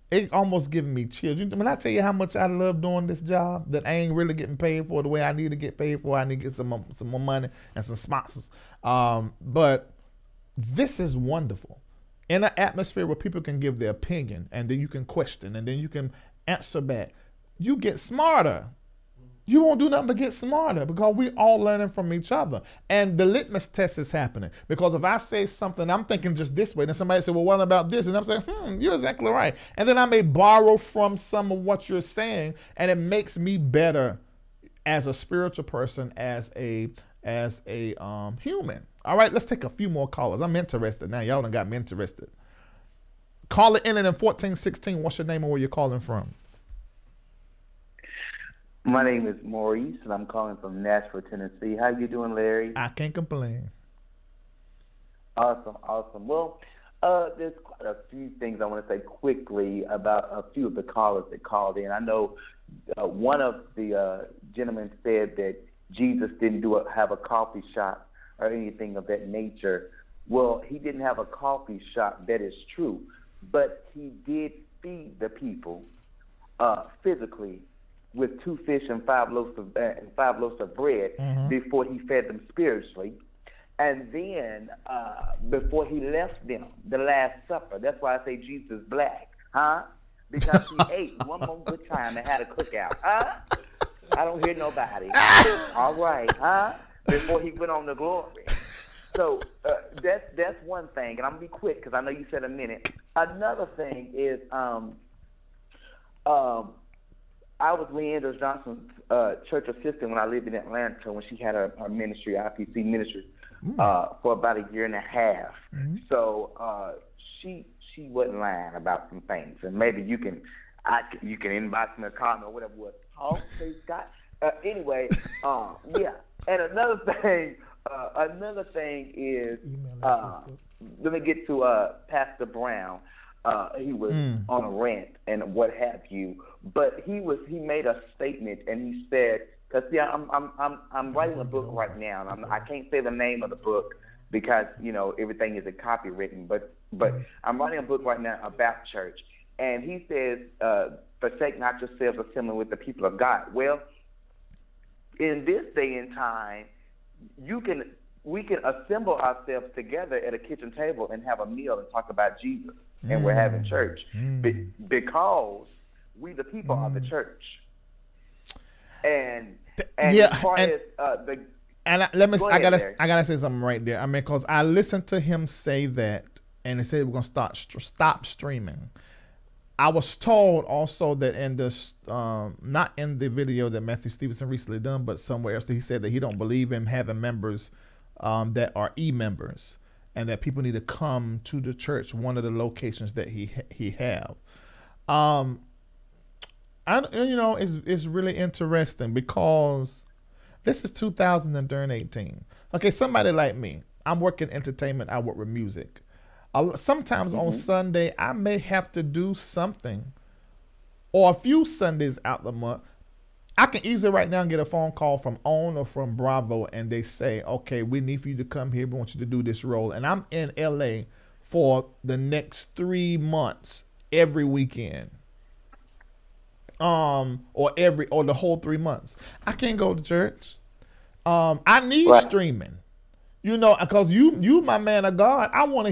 It almost giving me chills. When I tell you how much I love doing this job that I ain't really getting paid for the way I need to get paid for, I need to get some more money and some sponsors. But this is wonderful. In an atmosphere where people can give their opinion and then you can question and then you can answer back, you get smarter. You won't do nothing but get smarter because we're all learning from each other. And the litmus test is happening. Because if I say something, I'm thinking just this way, then somebody say, well, what about this? And I'm saying, you're exactly right. And then I may borrow from some of what you're saying, and it makes me better as a spiritual person, as a human. All right, let's take a few more callers. I'm interested now. Y'all done got me interested. Call it in 1416. What's your name and where you're calling from? My name is Maurice, and I'm calling from Nashville, Tennessee. How you doing, Larry? I can't complain. Awesome. Well, there's quite a few things I want to say quickly about a few of the callers that called in. I know one of the gentlemen said that Jesus didn't have a coffee shop or anything of that nature. Well, he didn't have a coffee shop, that is true, but he did feed the people physically with 2 fish and 5 loaves of bread before he fed them spiritually. And then before he left them, the Last Supper, that's why I say Jesus is black, because he ate one more good time and had a cookout, I don't hear nobody. All right, before he went on to glory. So that's one thing, and I'm gonna be quick because I know you said a minute. Another thing is, I was Leandra Johnson's church assistant when I lived in Atlanta when she had her ministry, IPC ministry, for about a year and a half. So she wasn't lying about some things, and maybe you can inbox me a comment or whatever it was. Oh, praise God. Anyway, yeah. And another thing is, let me get to Pastor Brown. He was on a rant and what have you, but he made a statement and he said, because see, I'm writing a book right now, and I can't say the name of the book because everything isn't copywritten, but I'm writing a book right now about church, and he says, forsake not yourselves assembling with the people of God. Well, in this day and time, we can assemble ourselves together at a kitchen table and have a meal and talk about Jesus, and we're having church because we the people are the church. And yeah, as far as I gotta say something right there. I mean, because I listened to him say that, and he said we're gonna stop streaming. I was told also that in this, not in the video that Matthew Stevenson recently done, but somewhere else, that he said that he don't believe in having members that are e-members, and that people need to come to the church, one of the locations that he have. It's really interesting because this is 2018. Okay, somebody like me, I'm working entertainment, I work with music. Sometimes on Sunday, I may have to do something, or a few Sundays out the month. I can easily right now get a phone call from OWN or from Bravo, and they say, okay, we need for you to come here. We want you to do this role. And I'm in LA for the next 3 months, every weekend. Or the whole 3 months. I can't go to church. I need streaming. Because you my man of God. I don't want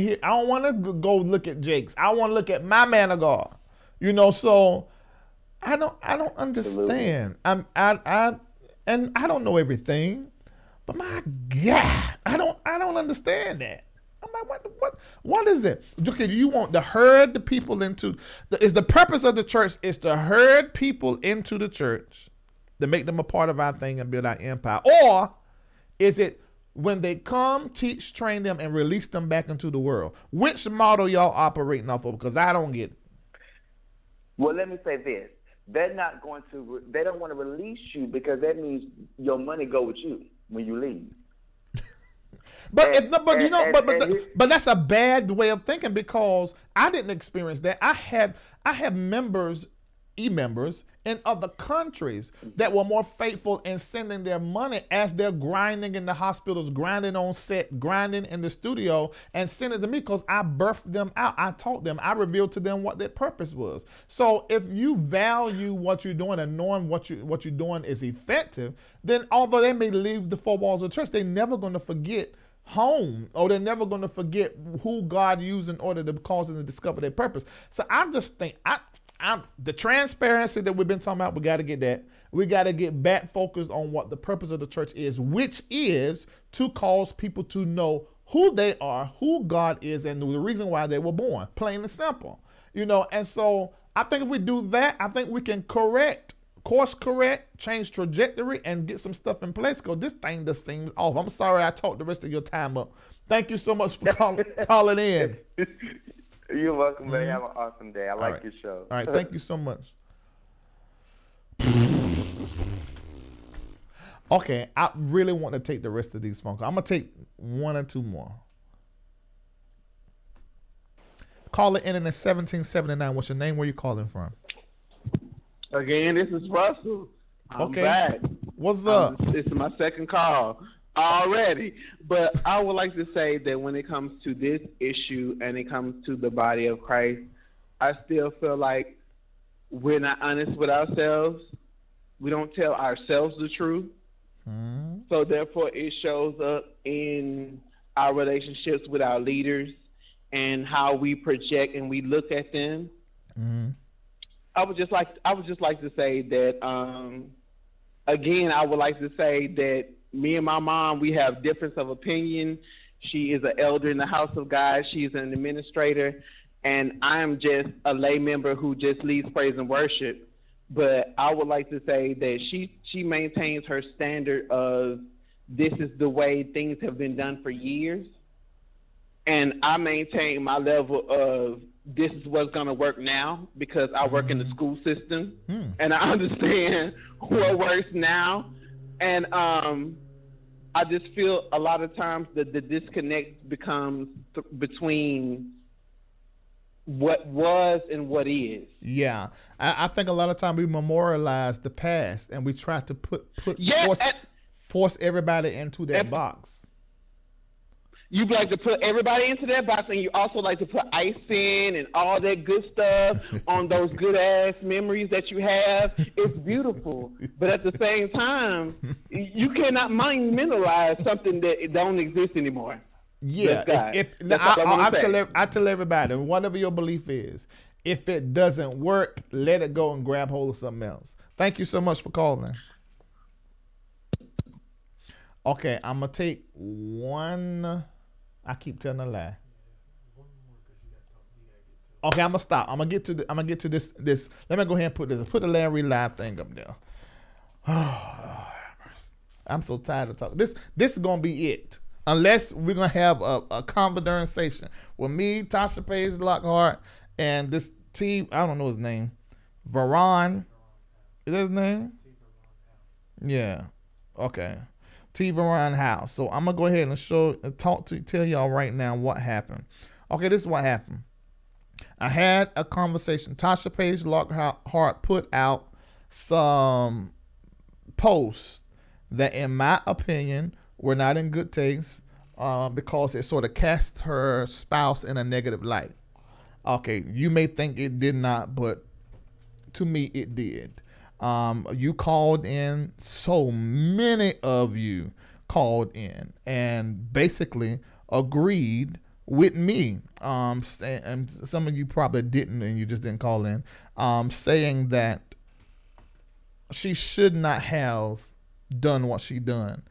to go look at Jake's. I want to look at my man of God. So I don't understand. I don't know everything, but my God, I don't understand that. I'm like, what is it? Okay, you want to herd the people into is the purpose of the church is to herd people into the church to make them a part of our thing and build our empire, or is it when they come, teach, train them, and release them back into the world? Which model y'all operating off of? Because I don't get it. Well, let me say this. They don't want to release you because that means your money go with you when you leave. But that's a bad way of thinking, because I didn't experience that. I have members, e-members in other countries that were more faithful in sending their money as they're grinding in the hospitals, grinding on set, grinding in the studio, and sending it to me because I birthed them out. I taught them. I revealed to them what their purpose was. So if you value what you're doing and knowing what you're doing is effective, then although they may leave the four walls of the church, they're never going to forget home, or they're never going to forget who God used in order to cause them to discover their purpose. So I just think the transparency that we've been talking about, we got to get that. We got to get back focused on what the purpose of the church is, which is to cause people to know who they are, who God is, and the reason why they were born, plain and simple. And so I think if we do that, I think we can course correct, change trajectory, and get some stuff in place, because this thing just seems off. I'm sorry I talked the rest of your time up. Thank you so much for calling in. You're welcome, man. Have an awesome day. I like your show. All right, thank you so much. Okay, I really want to take the rest of these phone calls. I'm going to take one or two more. Call it in 1779. What's your name? Where you calling from? Again, this is Russell. I'm back. What's up? This is my second call already. But I would like to say that when it comes to this issue and it comes to the body of Christ, I still feel like we're not honest with ourselves. We don't tell ourselves the truth. So therefore it shows up in our relationships with our leaders and how we project and we look at them. I would just like to say that again, I would like to say that me and my mom, we have difference of opinion. She is an elder in the house of God. She's an administrator. And I am just a lay member who just leads praise and worship. But I would like to say that she maintains her standard of this is the way things have been done for years. And I maintain my level of this is what's going to work now because I work in the school system and I understand what works now. And I just feel a lot of times that the disconnect becomes between what was and what is. Yeah, I think a lot of times we memorialize the past and we try to force everybody into that box. You like to put everybody into that box, and you also like to put icing and all that good stuff on those good ass memories that you have. It's beautiful, but at the same time, you cannot monumentalize something that don't exist anymore. Yeah, I tell everybody, whatever your belief is, if it doesn't work, let it go and grab hold of something else. Thank you so much for calling. Okay, I'm gonna take one. I keep telling a lie. Okay, I'm gonna stop. I'm gonna get to this. Let me go ahead and put the Larry Live thing up there. Oh, I'm so tired of talking. This is gonna be it. Unless we're gonna have a conversation with me, Tasha Page Lockhart, and this T. I don't know his name. Veron. Is that his name? Yeah. Okay. T. Veron House. So I'm gonna go ahead and tell y'all right now what happened. Okay, this is what happened. I had a conversation. Tasha Page Lockhart put out some posts that, in my opinion, were not in good taste because it sort of cast her spouse in a negative light. Okay, you may think it did not, but to me it did. You called in, so many of you called in and basically agreed with me, and some of you probably didn't and you just didn't call in, saying that she should not have done what she done.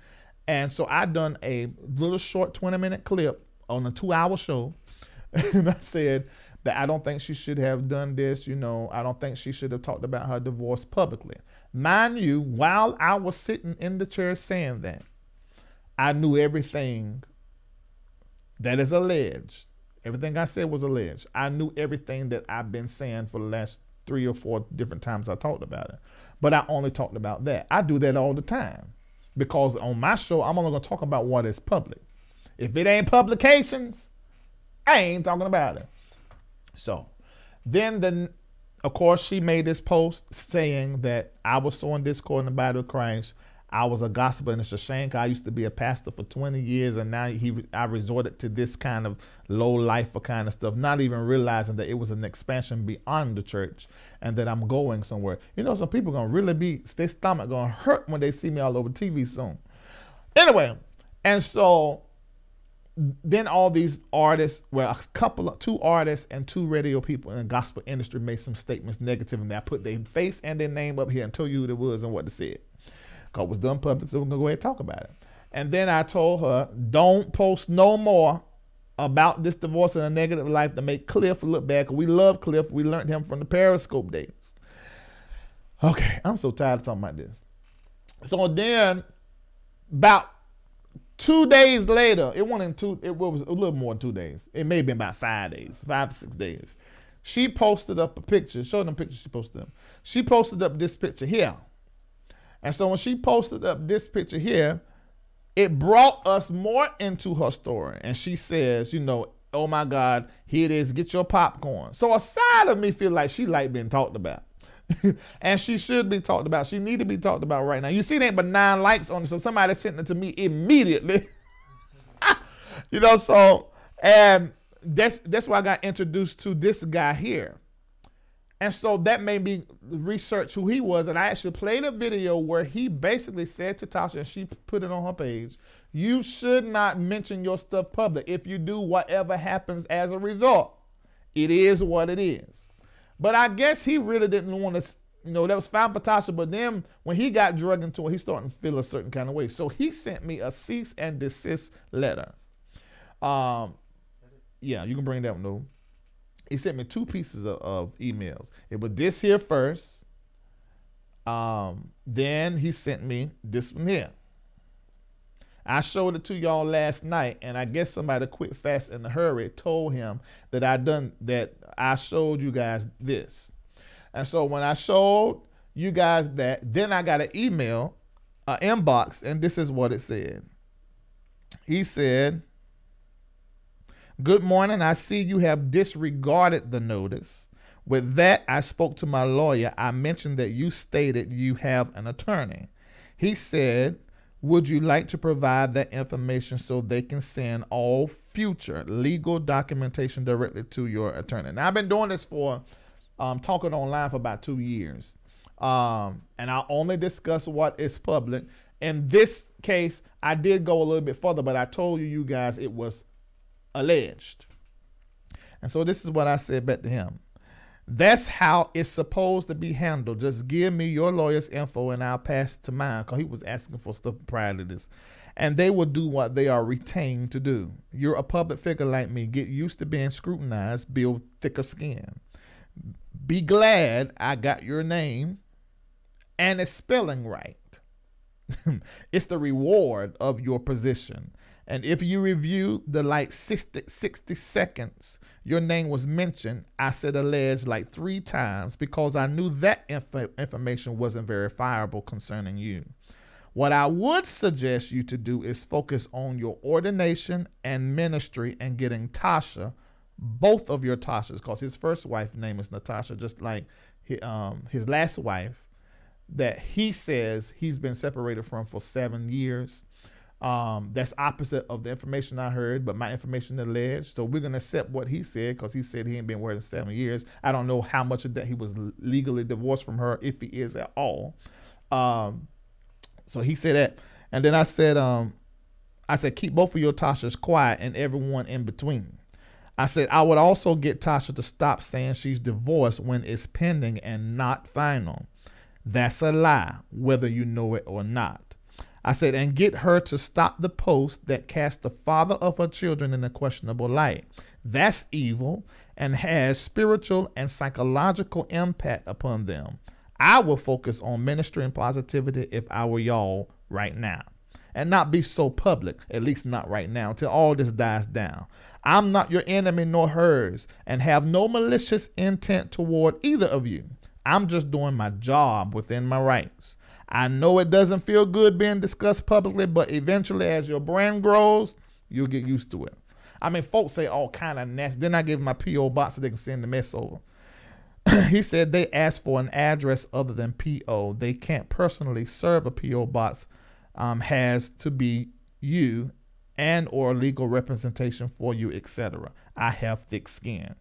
And so I done a little short 20-minute clip on a 2-hour show, and I said that I don't think she should have done this. You know, I don't think she should have talked about her divorce publicly. Mind you, while I was sitting in the chair saying that, I knew everything that is alleged. Everything I said was alleged. I knew everything that I've been saying for the last 3 or 4 different times I talked about it. But I only talked about that. I do that all the time. Because on my show, I'm only going to talk about what is public. If it ain't publications, I ain't talking about it. So then, of course, she made this post saying that I was sowing discord in the body of Christ. I was a gospel, and it's a shame. I used to be a pastor for 20 years, and now I resorted to this kind of low life kind of stuff, not even realizing that it was an expansion beyond the church and that I'm going somewhere. You know, some people going to really their stomach going to hurt when they see me all over TV soon. Anyway, and so then all these artists, well, 2 artists and 2 radio people in the gospel industry made some statements negative, and I put their face and their name up here and told you who it was and what they said. Because it was done public, so we're going to go ahead and talk about it. And then I told her, don't post no more about this divorce in a negative life to make Cliff look bad, because we love Cliff. We learned him from the Periscope days. Okay, I'm so tired of talking about this. So then, about 2 days later, it was a little more than 2 days. It may have been about 5 days, 5 to 6 days. She posted up a picture. Show them pictures she posted up. She posted up this picture here. And so when she posted up this picture here, it brought us more into her story. And she says, you know, oh my God, here it is, get your popcorn. So a side of me feel like she like being talked about. And she should be talked about. She need to be talked about right now. You see, there ain't but 9 likes on it, so somebody sent it to me immediately. You know, so, and that's why I got introduced to this guy here. And so that made me research who he was, and I actually played a video where he basically said to Tasha, and she put it on her page, you should not mention your stuff public. If you do, whatever happens as a result, it is what it is. But I guess he really didn't want to, you know, that was fine for Tasha, but then when he got drugged into it, he started to feel a certain kind of way. So he sent me a cease and desist letter. Yeah, you can bring that one though. He sent me 2 pieces of emails. It was this here first. Then he sent me this one here. I showed it to y'all last night, and I guess somebody quick, fast, in a hurry told him that I showed you guys this. And so when I showed you guys that, then I got an email, an inbox, and this is what it said. He said, "Good morning. I see you have disregarded the notice. With that, I spoke to my lawyer. I mentioned that you stated you have an attorney. He said, would you like to provide that information so they can send all future legal documentation directly to your attorney?" Now, I've been doing this for talking online for about 2 years. And I only discuss what is public. In this case, I did go a little bit further, but I told you guys it was alleged. And so this is what I said back to him. "That's how it's supposed to be handled. Just give me your lawyer's info and I'll pass it to mine," because he was asking for stuff prior to this. "And they will do what they are retained to do. You're a public figure like me. Get used to being scrutinized. Build thicker skin. Be glad I got your name and it's spelling right. It's the reward of your position. And if you review the 60 seconds, your name was mentioned. I said alleged 3 times because I knew that information wasn't verifiable concerning you. What I would suggest you to do is focus on your ordination and ministry and getting Tasha, both of your Tashas, because his first wife's name is Natasha, just like his last wife that he says he's been separated from for 7 years. That's opposite of the information I heard, but my information alleged. So we're going to accept what he said because he said he ain't been married in 7 years. I don't know how much of that he was legally divorced from her, if he is at all. So he said that. And then I said, keep both of your Tashas quiet and everyone in between. I said, I would also get Tasha to stop saying she's divorced when it's pending and not final. That's a lie, whether you know it or not. I said, and get her to stop the post that casts the father of her children in a questionable light. That's evil and has spiritual and psychological impact upon them. I will focus on ministry and positivity if I were y'all right now, and not be so public, at least not right now, until all this dies down. I'm not your enemy nor hers, and have no malicious intent toward either of you. I'm just doing my job within my rights. I know it doesn't feel good being discussed publicly, but eventually as your brand grows, you'll get used to it. I mean, folks say all kind of nasty. Then I give them my P.O. box so they can send the mess over. He said they asked for an address other than P.O. They can't personally serve a P.O. box. Has to be you and or legal representation for you, etc. I have thick skin.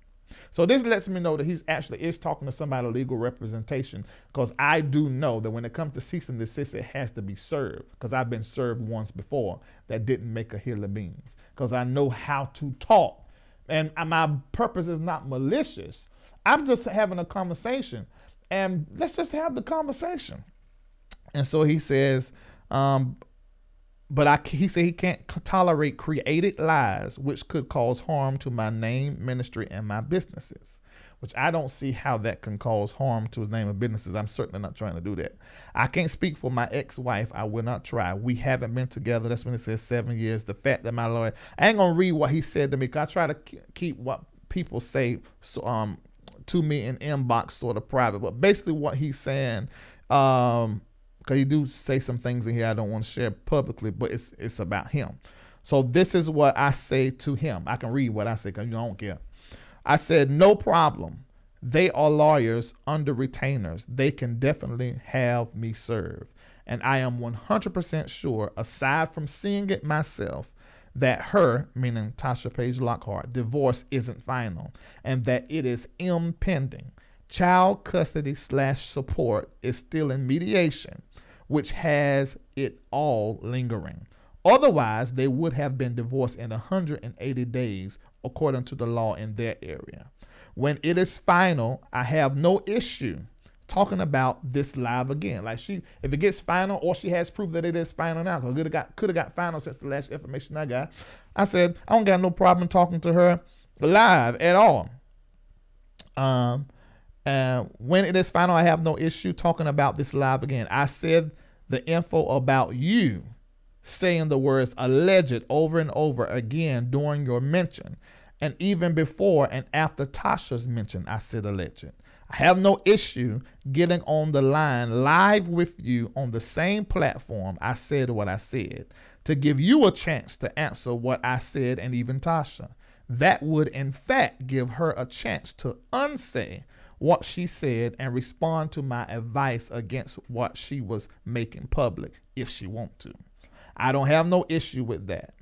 So this lets me know that he's actually is talking to somebody legal representation, because I do know that when it comes to cease and desist, it has to be served, because I've been served once before that didn't make a hill of beans, because I know how to talk. And my purpose is not malicious. I'm just having a conversation, and let's just have the conversation. And so he says, he said he can't tolerate created lies which could cause harm to my name, ministry, and my businesses, which I don't see how that can cause harm to his name and businesses. I'm certainly not trying to do that. I can't speak for my ex-wife. I will not try. We haven't been together. That's when it says 7 years. The fact that my lawyer, I ain't going to read what he said to me, because I try to keep what people say to me in inbox sort of private. But basically what he's saying, because he do say some things in here I don't want to share publicly, but it's about him. So this is what I say to him. I can read what I say because I don't care. I said, no problem. They are lawyers under retainers. They can definitely have me served. And I am 100% sure, aside from seeing it myself, that her, meaning Tasha Page Lockhart, divorce isn't final and that it is impending. Child custody / support is still in mediation, which has it all lingering. Otherwise, they would have been divorced in 180 days, according to the law in their area. When it is final, I have no issue talking about this live again. Like if it gets final or she has proof that it is final now, because could have got final since the last information I got. I said, I don't got no problem talking to her live at all. And when it is final, I have no issue talking about this live again. I said the info about you saying the words alleged over and over again during your mention. And even before and after Tasha's mention, I said alleged. I have no issue getting on the line live with you on the same platform I said what I said, to give you a chance to answer what I said and even Tasha. That would, in fact, give her a chance to unsay what she said and respond to my advice against what she was making public if she wants to. I don't have no issue with that.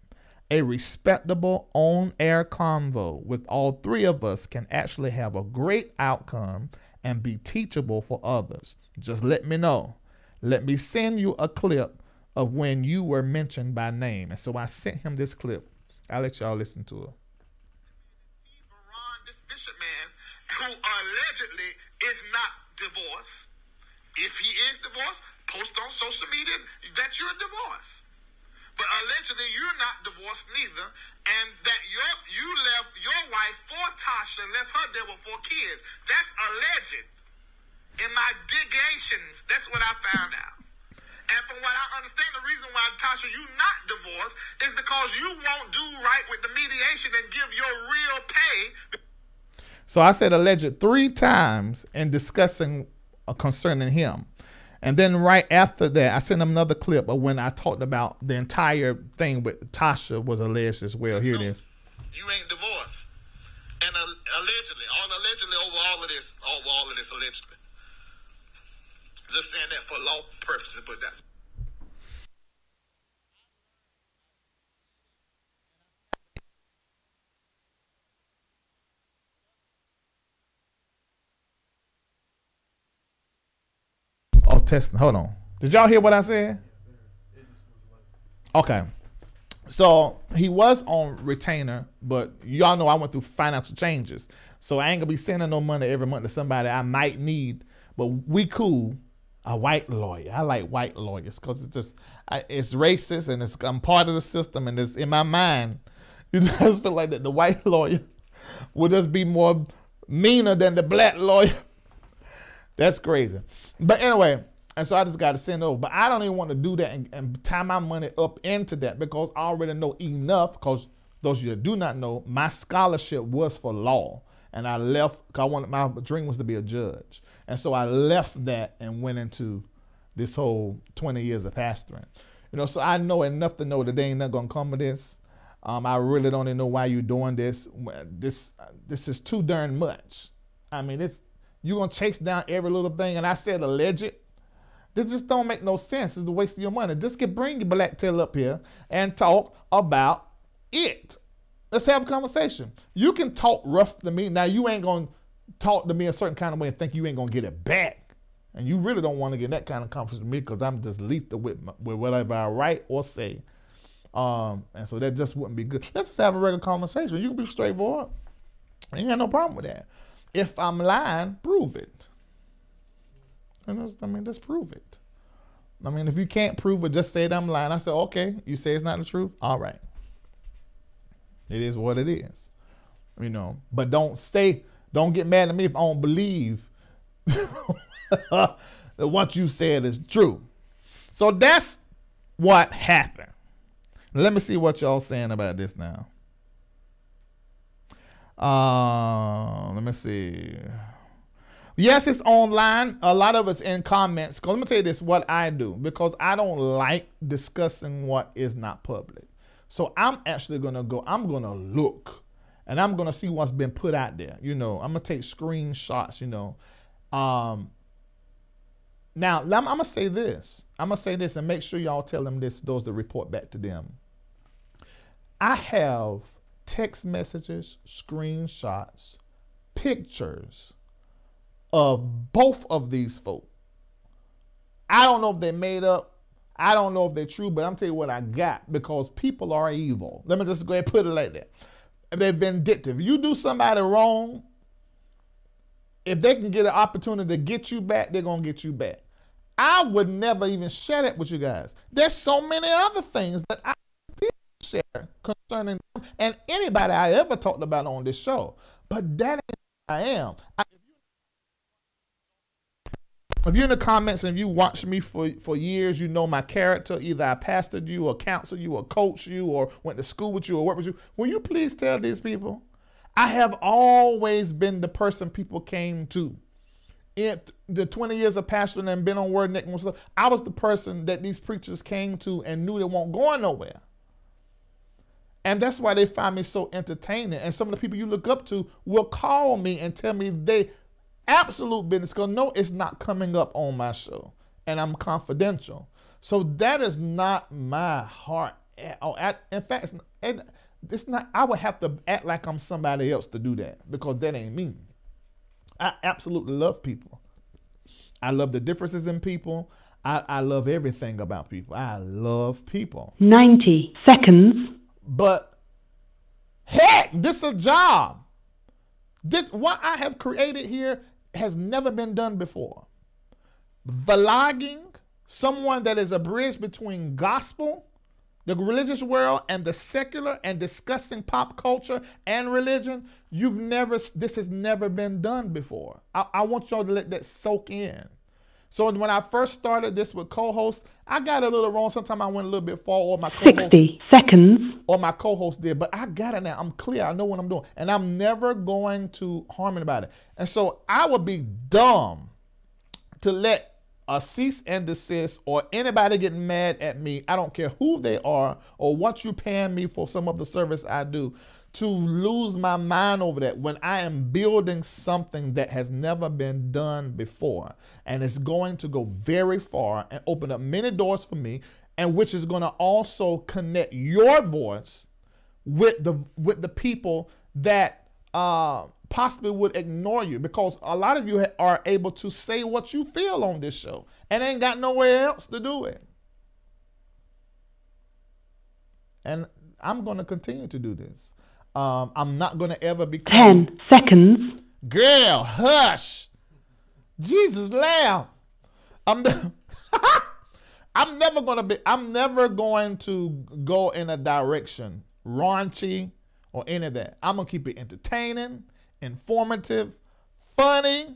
A respectable on-air convo with all three of us can actually have a great outcome and be teachable for others. Just let me know. Let me send you a clip of when you were mentioned by name. And so I sent him this clip. I'll let y'all listen to it. This bishop man who allegedly is not divorced. If he is divorced, post on social media that you're divorced. But allegedly you're not divorced neither, and that you left your wife for Tasha, left her there with 4 kids. That's alleged. In my digations, that's what I found out. And from what I understand, the reason why, Tasha, you not divorced is because you won't do right with the mediation and give your real pay. So I said alleged 3 times in discussing concerning him. And then right after that, I sent him another clip of when I talked about the entire thing with Tasha was alleged as well. Here it is. You ain't divorced. And allegedly, over all of this allegedly. Just saying that for law purposes, but that. Oh, testing. Hold on. Did y'all hear what I said? Okay. So he was on retainer, but y'all know I went through financial changes. So I ain't gonna be sending no money every month to somebody I might need, but we cool. A white lawyer. I like white lawyers because it's racist and I'm part of the system, and it's in my mind. You just feel like that the white lawyer would just be more meaner than the black lawyer. That's crazy. But anyway, and so I just got to send over. But I don't even want to do that and tie my money up into that because I already know enough. Because those of you that do not know, my scholarship was for law. And I left because my dream was to be a judge. And so I left that and went into this whole 20 years of pastoring. You know, so I know enough to know that they ain't not going to come with this. I really don't even know why you're doing this. This is too darn much. I mean, you're going to chase down every little thing. And I said alleged. This just don't make no sense. It's a waste of your money. Just bring your black tail up here and talk about it. Let's have a conversation. You can talk rough to me. Now, you ain't going to talk to me a certain kind of way and think you ain't going to get it back. And you really don't want to get that kind of conversation with me because I'm just lethal with whatever I write or say. And so that just wouldn't be good. Let's just have a regular conversation. You can be straightforward. I ain't got no problem with that. If I'm lying, prove it. And just prove it. I mean, if you can't prove it, just say that I'm lying. I said, okay, you say it's not the truth? All right. It is what it is. You know, but don't get mad at me if I don't believe that what you said is true. So that's what happened. Let me see what y'all saying about this now. Let me see. Yes, it's online. A lot of it's in comments. Because let me tell you this, what I do. Because I don't like discussing what is not public. So I'm actually going to go, I'm going to look. And I'm going to see what's been put out there. You know, I'm going to take screenshots, you know. Now, I'm going to say this. I'm going to say this and make sure y'all tell them those to report back to them. I have text messages, screenshots, pictures of both of these folk. I don't know if they made up. I don't know if they're true, but I'm telling you what I got because people are evil. Let me just go ahead and put it like that. They're vindictive. You do somebody wrong, if they can get an opportunity to get you back, they're going to get you back. I would never even share that with you guys. There's so many other things that I still share concerning them and anybody I ever talked about on this show. But that ain't who I am. If you're in the comments and you watch me for years, you know my character. Either I pastored you or counseled you or coached you or went to school with you or worked with you. Will you please tell these people? I have always been the person people came to. In the 20 years of pastoring and been on Word Network and stuff, I was the person that these preachers came to and knew they weren't going nowhere. And that's why they find me so entertaining. And some of the people you look up to will call me and tell me they absolute business, because no, it's not coming up on my show. And I'm confidential. So that is not my heart. In fact, it's not. I would have to act like I'm somebody else to do that, because that ain't me. I absolutely love people. I love the differences in people. I love everything about people. I love people. 90 seconds. But heck, this is a job. What I have created here has never been done before. Vlogging, someone that is a bridge between gospel, the religious world, and the secular, and discussing pop culture and religion. This has never been done before. I want y'all to let that soak in. So when I first started this with co-hosts, I got a little wrong. Sometimes I went a little bit far, or my co-host 60 seconds. Or my co-host did, but I got it now. I'm clear. I know what I'm doing, and I'm never going to harm anybody. And so I would be dumb to let a cease and desist or anybody getting mad at me. I don't care who they are or what you paying me for some of the service I do, to lose my mind over that when I am building something that has never been done before. And it's going to go very far and open up many doors for me, and which is going to also connect your voice with the people that possibly would ignore you, because a lot of you are able to say what you feel on this show and ain't got nowhere else to do it. And I'm going to continue to do this. I'm not going to ever become 10 seconds. Girl, hush. Jesus, lamb. I'm never going to go in a direction raunchy or any of that. I'm going to keep it entertaining, informative, funny,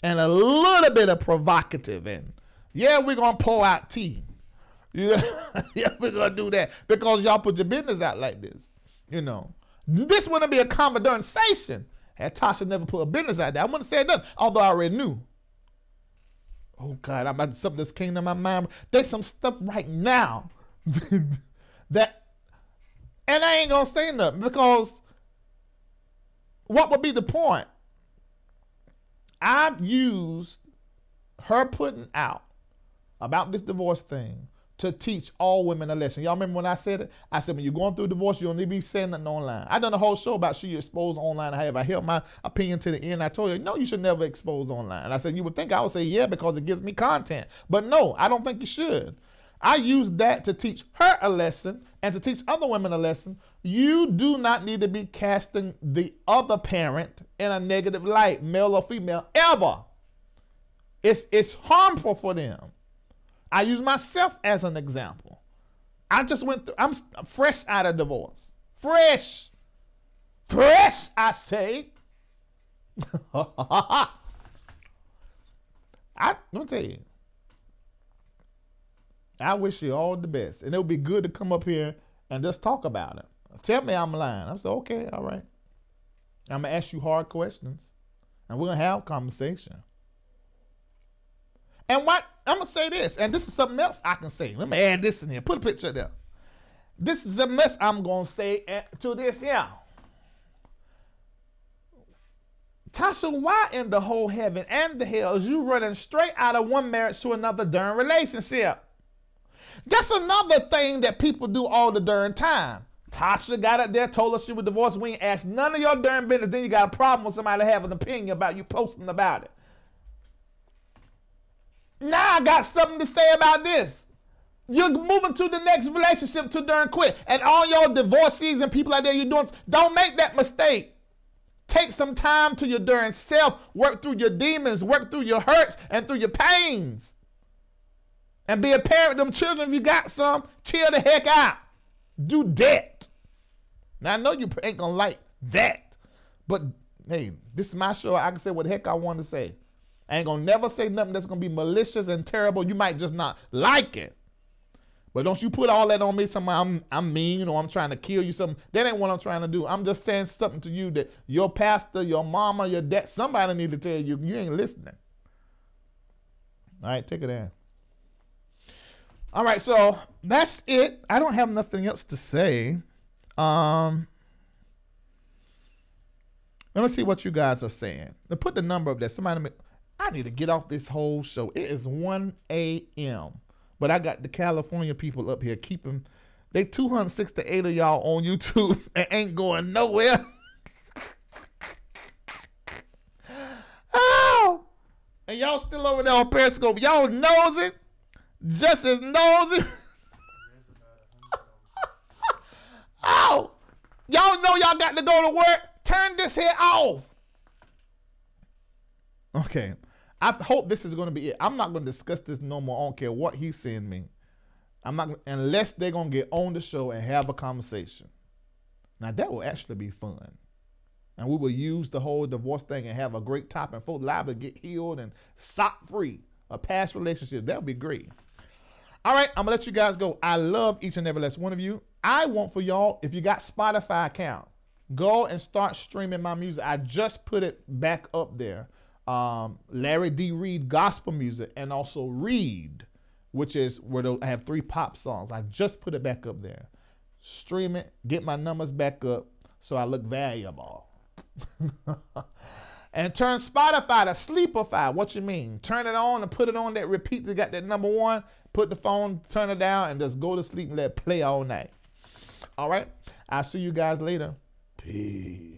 and a little bit of provocative. And yeah, we're going to pour out tea. Yeah, we're going to do that because y'all put your business out like this. You know, this wouldn't be a conversation had Tasha never put a business out there. I wouldn't say nothing, although I already knew. Oh, God, I'm about to something that's came to my mind. There's some stuff right now that, and I ain't going to say nothing, because what would be the point? I've used her putting out about this divorce thing to teach all women a lesson. Y'all remember when I said it? I said, when you're going through divorce, you don't need to be saying nothing online. I done a whole show about should you expose online. I held my opinion to the end. I told you, no, you should never expose online. And I said, you would think I would say, yeah, because it gives me content. But no, I don't think you should. I used that to teach her a lesson and to teach other women a lesson. You do not need to be casting the other parent in a negative light, male or female, ever. It's harmful for them. I use myself as an example. I just went through, I'm fresh out of divorce. Fresh, I say. Let me tell you, I wish you all the best. And it would be good to come up here and just talk about it. Tell me I'm lying. I said, okay, all right. I'm going to ask you hard questions, and we're going to have a conversation. And what I'm going to say this, and this is something else I can say. Let me add this in here. Put a picture there. This is a mess I'm going to say to this here. Tasha, why in the whole heaven and the hell is you running straight out of one marriage to another darn relationship? That's another thing that people do all the darn time. Tasha got up there, told us she was divorced. We ain't asked none of your darn business. Then you got a problem with somebody having an opinion about you posting about it. Now I got something to say about this. You're moving to the next relationship too darn quick. And all y'all divorcees and people out there, you're doing, don't make that mistake. Take some time to your during self. Work through your demons. Work through your hurts and through your pains. And be a parent to them children. If you got some, chill the heck out. Do that. Now, I know you ain't going to like that. But, hey, this is my show. I can say what the heck I want to say. I ain't going to never say nothing that's going to be malicious and terrible. You might just not like it. But don't you put all that on me, something I'm mean or I'm trying to kill you, something. That ain't what I'm trying to do. I'm just saying something to you that your pastor, your mama, your dad, somebody need to tell you. You ain't listening. All right, take it in. All right, so that's it. I don't have nothing else to say. Let me see what you guys are saying. Now put the number up there. Somebody, I need to get off this whole show. It is 1 a.m. But I got the California people up here keeping, they 268 of y'all on YouTube and ain't going nowhere. Oh, and y'all still over there on Periscope. Y'all nosy, just as nosy. Oh, y'all know y'all got to go to work. Turn this here off. Okay. I hope this is going to be it. I'm not going to discuss this no more. I don't care what he's saying me. I'm not, unless they're going to get on the show and have a conversation. Now, that will actually be fun. And we will use the whole divorce thing and have a great topic and folks liable to get healed and sock free of past relationships. That would be great. All right, I'm going to let you guys go. I love each and every last one of you. I want for y'all, if you got Spotify account, go and start streaming my music. I just put it back up there. Larry D. Reid gospel music, and also Reid, which is where I have 3 pop songs. I just put it back up there. Stream it, get my numbers back up so I look valuable. And turn Spotify to Sleepify. What you mean? Turn it on and put it on that repeat. You got that #1. Put the phone, turn it down, and just go to sleep and let it play all night. All right? I'll see you guys later. Peace.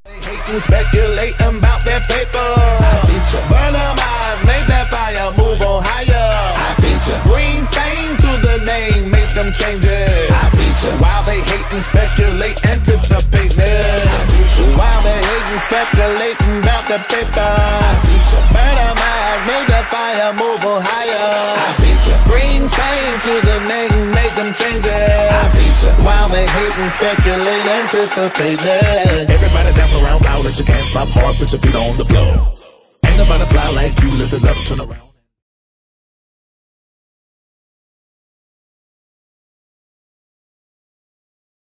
Hating, speculating about that paper. I feature. Burn them eyes, make that fire move on higher. I feature. Bring fame to the name, make them changes. I feature. While they hating, speculate, anticipating. I feature. While they hating, speculating about that paper. I feature. Burn them eyes, make that fire move on higher. I feature. Bring fame to the name, make them changes. I feature. While they hating, speculate, anticipating. Everybody dance around loud as you can't stop hard, put your feet on the floor. Ain't nobody fly like you, lift it up, turn around.